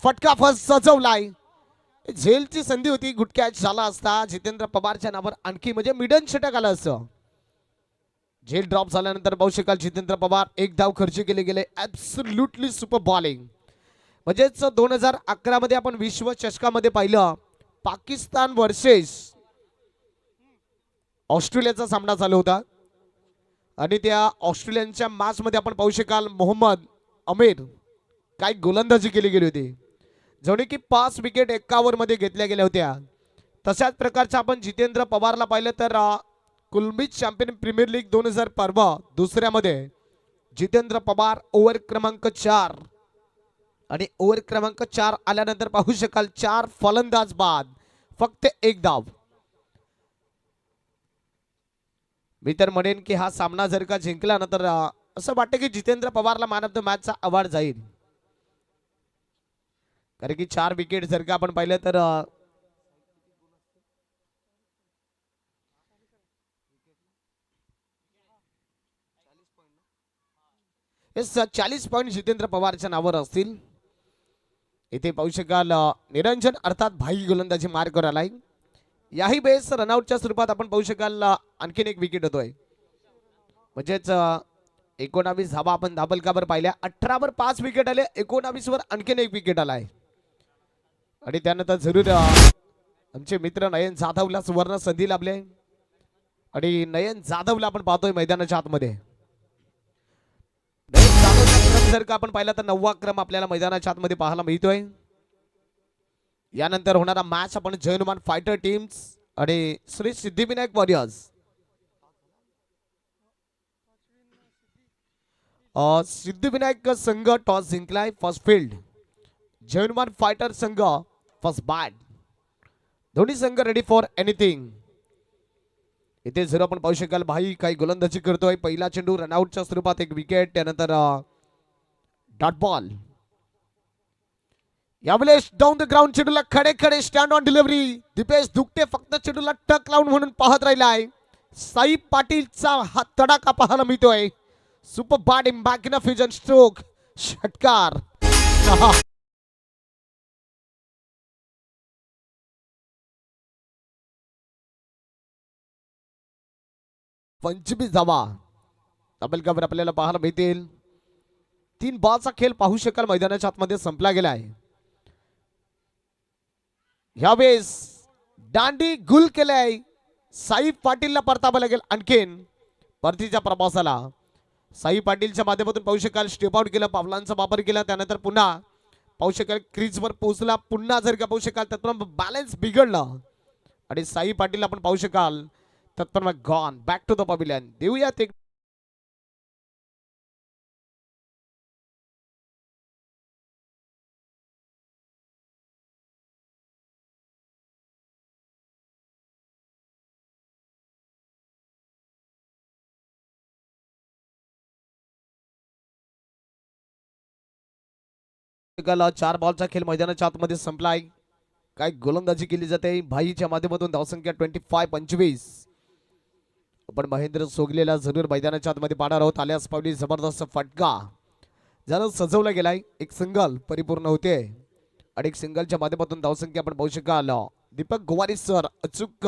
फटका फर्स्ट सजवलाय. झेलची संधी होती, गुड कॅच झाला असता जितेंद्र पवारच्या नावावर आणखी म्हणजे मिडन षटक आलं असतं. झेल ड्रॉप झाल्यानंतर पाहू शकाल जितेंद्र पवार एक धाव खर्च केले गेले. Absolutely super bowling. म्हणजेच 2011 मध्ये आपण विश्व चषकामध्ये पाहिलं पाकिस्तान वर्सेस ऑस्ट्रेलियाचा सामना चालू होता आणि त्या ऑस्ट्रेलियनच्या मॅच मध्ये आपण पाहू शकाल मोहम्मद अमीर काय गोलंदाजी केली गेली होती, जवळ की 5 विकेट एका ओव्हर मध्ये घेतल्या गेल्या होत्या. तशाच प्रकारच्या आपण जितेंद्र पवारला पाहिलं तर कुलमीत चॅम्पियन प्रीमियर लीग 2015 दुसऱ्यामध्ये जितेंद्र पवार ओव्हर क्रमांक 4 आणि ओव्हर क्रमांक 4 आल्यानंतर पाहू शकाल 4 फलंदाज बाद, फक्त एक धाव. मी तर म्हणेन की हा सामना जर का जिंकला ना तर असं वाटतं की जितेंद्र पवारला मॅन ऑफ द मॅचचा अवॉर्ड जाईल, कारण की 4 विकेट जर का आपण पाहिलं तर 40 पॉईंट जितेंद्र पवारच्या नावावर असतील. इथे पाहू शकाल निरंजन अर्थात भाई गोलंदाजी मार्कवर आलाय. याही बेस रनआउटच्या स्वरूपात आपण पाहू शकाल आणखीन एक विकेट होतोय, म्हणजेच 19 धावा आपण धाबलकावर पाहिल्या. 18 वर 5 विकेट आले, 19 वर आणखीन एक विकेट आलाय. आणि त्यानंतर जरूर आमचे मित्र नयन जाधवला सुवर्ण संधी लाभले आणि नयन जाधवला आपण पाहतोय मैदानाच्या आतमध्ये. नयन जाधवचा क्रम जर का आपण पाहिला तर 9वा क्रम आपल्याला मैदानाच्या आतमध्ये पाहायला मिळतोय. यानंतर होणारा मॅच आपण जय हनुमान फायटर टीम्स आणि श्री सिद्धिविनायक वॉरियर्स. सिद्धिविनायक संघ टॉस जिंकलाय, फर्स्ट फील्ड. जय हनुमान फायटर संघ फर्स्ट बॅट. दोन्ही संघ रेडी फॉर एनिथिंग. इथे जर आपण पाहू शकाल भाई काही गोलंदाजी करतोय. पहिला चेंडू रनआउटच्या स्वरूपात एक विकेट, त्यानंतर डॉट बॉल. यावेळेस डाऊन द ग्राउंड चेंडूला खडे खडे स्टँड ऑन डिलिव्हरी. दीपेश दुकटे फक्त चेंडूला टक लावून म्हणून पाहत राहिलाय. साई पाटीलचा हा तडाखा पाहायला मिळतोय. सुपर बॅटिंग, मॅग्निफिसंट स्ट्रोक, षटकार. 25 धावा डबलकावर आपल्याला पाहायला मिळतील. 3 बॉलचा खेळ पाहू शकाल मैदानाच्या आतमध्ये संपला गेला आहे. यावेळेस दांडी गुल केलाय. साई पाटीलला परतावं लागेल आणखीन परतीच्या प्रवासाला. साई पाटीलच्या माध्यमातून पाहू शकाल स्टेप आउट केलं, पावलांचा वापर केला, त्यानंतर पुन्हा पाहू शकाल क्रीजवर पोहोचला. पुन्हा जर का पाहू शकाल तर बॅलन्स बिघडलं आणि साई पाटील आपण पाहू शकाल तर gone back to the pavilion. देऊयात एक एकाला 4 बॉलचा खेळ मैदानाच्या आतमध्ये संपलाय. काय गोलंदाजी केली जाते भाईच्या माध्यमातून. धावसंख्या 25-25. आपण महेंद्र सोगलेला जरूर मैदानाच्या आतमध्ये पाहणार आहोत. आल्यास पावली जबरदस्त फटका ज्यानं सजवला गेलाय. एक सिंगल परिपूर्ण होते आणि एक सिंगलच्या माध्यमातून धावसंख्या आपण पाहू शकाल. दीपक गोवारी सर अचूक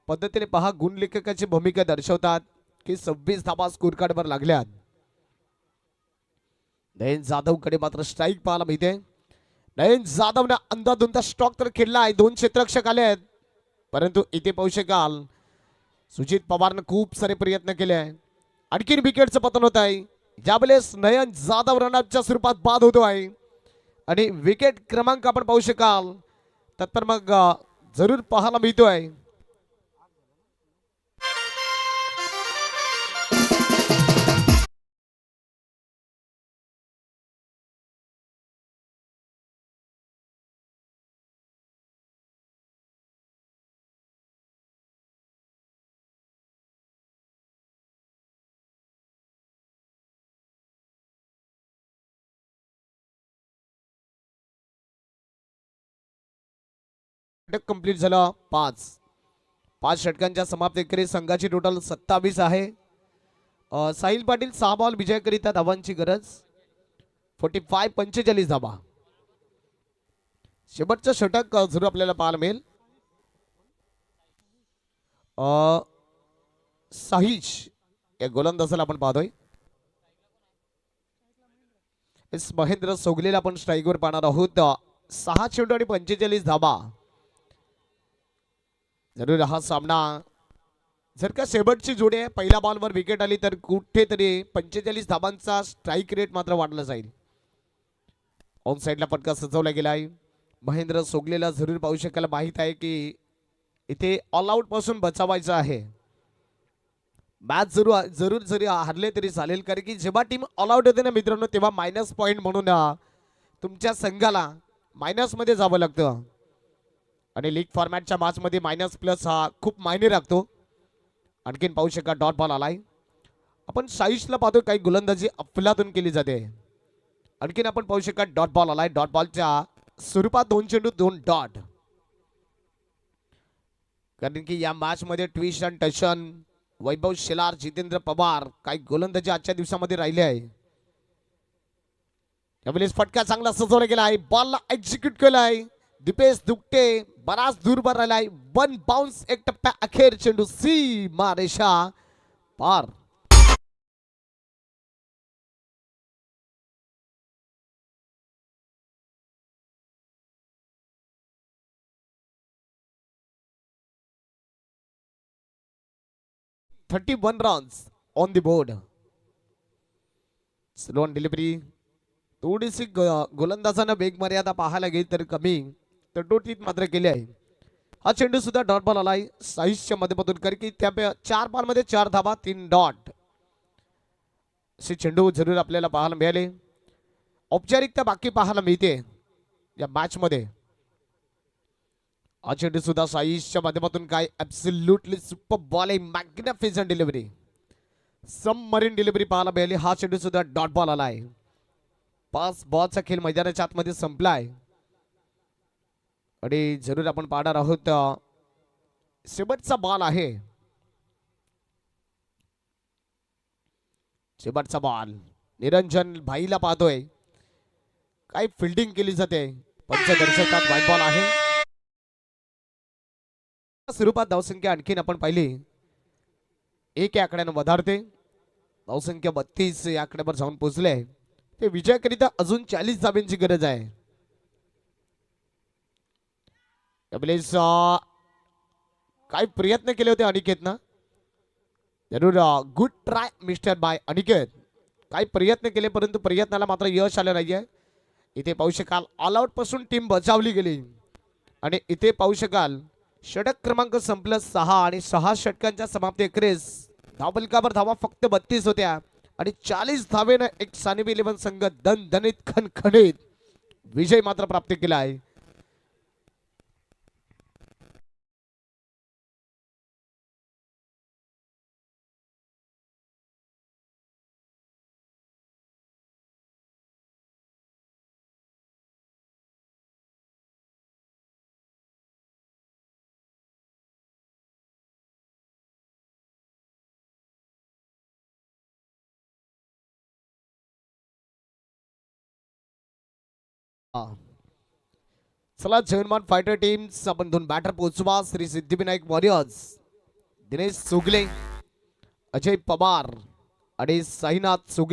पद्धतीने पहा गुणलेखकाची भूमिका दर्शवतात की 26 धाबा स्कोर कार्डवर लागल्यात. नयन जाधव कडे मात्र स्ट्राईक पाहायला मिळते. नयन जाधवने अंदाधुंदा स्टॉक तर खेळलाय. 2 क्षेत्ररक्षक आले आहेत परंतु इथे पाहू शकाल सुजित पवारनं खूप सारे प्रयत्न केले. आणखीन विकेटचं पतन होत आहे. ज्यावेळेस नयन जाधव रनआउटच्या स्वरूपात बाद होतो आहे आणि विकेट क्रमांक आपण पाहू शकाल तर मग जरूर पाहायला मिळतोय. कंप्लीट झाला. 5 षटकांच्या समाप्तीकडे संघाची टोटल 27 आहे. साहिल पाटील 6 बॉल विजयाकरिता धावांची गरज. 45 धावा. शेवटचं षटक जरूर आपल्याला पाहायला मिळेल. साहिज या गोलंदाजाला आपण पाहतोय. महेंद्र सोगलेला आपण स्ट्राईकवर पाहणार आहोत. 6 चेंडू आणि 45 धावा. जरूर हा सामना जर का शेवटची जोडी आहे पहिल्या बॉलवर विकेट आली तर कुठेतरी 45 धाबांचा स्ट्राईक रेट मात्र वाढला जाईल. ऑन साइडला फटका सजवला गेलाय. महेंद्र सोगलेला जरूर पाहू शकायला माहित आहे की इथे ऑल आउट पासून बचावायचं आहे. मॅच जरूर जरी हारले तरी चालेल कारण की जेव्हा टीम ऑल आउट होते ना मित्रांनो तेव्हा मायनस पॉईंट म्हणून तुमच्या संघाला मायनस मध्ये जावं लागतं आणि लीग फॉर्मॅटच्या मॅच मध्ये मायनस प्लस हा खूप मायने राखतो. आणखीन पाहू शका डॉट बॉल आलाय. आपण साईशला पाहतो काही गोलंदाजी अफलातून केली जाते. आणखीन आपण पाहू शका डॉट बॉल आलाय. डॉट बॉलच्या स्वरूपात 2 चेंडू 2 डॉट. कारण की या मॅच मध्ये ट्विस्ट अँड टशन वैभव शेलार जितेंद्र पवार काही गोलंदाजी आजच्या दिवसामध्ये राहिले आहे. यावेळेस फटका चांगला सजवला गेला आहे. बॉलला एक्झिक्यूट केलाय. दीपेश दुकटे बराच दूरवर राहिलाय. 1 बाउन्स एक टप्प्या अखेर चेंडू सीमा रेषा पार. (31 runs on the board. Slow delivery थोडीशी गोलंदाजांना वेग मर्यादा पाहायला गेली तर कमी तटोटीत मात्र केली आहे. हा चेंडू सुद्धा डॉट बॉल आलाय साईजच्या माध्यमातून कारण की त्या 4 बॉल मध्ये 4 धावा 3 डॉट असे चेंडू जरूर आपल्याला पाहायला मिळाले. औपचारिकता बाकी पाहायला मिळते या मॅच मध्ये. हा चेंडू सुद्धा साईजच्या माध्यमातून काय ऍब्सोल्युटली सुपर बॉल आहे. मॅग्निफिसंट डिलिव्हरी सबमरीन डिलिव्हरी पाहायला मिळाली. हा चेंडू सुद्धा डॉट बॉल आलाय. 5 बॉलचा खेळ मैदानाच्या आतमध्ये संपलाय आणि जरूर आपण पाहणार आहोत शेवटचा बॉल आहे. शेवटचा बॉल निरंजन भाईला पाहतोय काय फिल्डिंग केली जाते. पंच दर्शकात व्हाईट बॉल आहे. स्वरूपात धावसंख्या आणखीन आपण पाहिली 1 या आकड्यानं वधारते. धावसंख्या 32 या आकड्यावर जाऊन पोहोचले. ते विजयाकरिता अजून 40 धाब्यांची गरज आहे. काय प्रयत्न केले होते अनिकेतनं. जरूर good try mister by Aniket. काय प्रयत्न केले परंतु प्रयत्नाला मात्र यश आलं नाहीये. इथे पाहू शकाल ऑल आउट पासून टीम बचावली गेली आणि इथे पाहू शकाल षटक क्रमांक संपलं 6 आणि 6 षटकांच्या समाप्ती अखेरीस धावफलकावर धावा फक्त 32 होत्या आणि 40 धावेनं एक सानिब 11 संघ दणदणीत खणखणीत विजय मात्र प्राप्त केला आहे. चला जयमान फायटर टीम्स आपण 2 बॅटर पोहोचवा. श्री सिद्धिविनायक वॉरियर्स दिनेश सुगले, अजय पवार आणि साईनाथ सुगले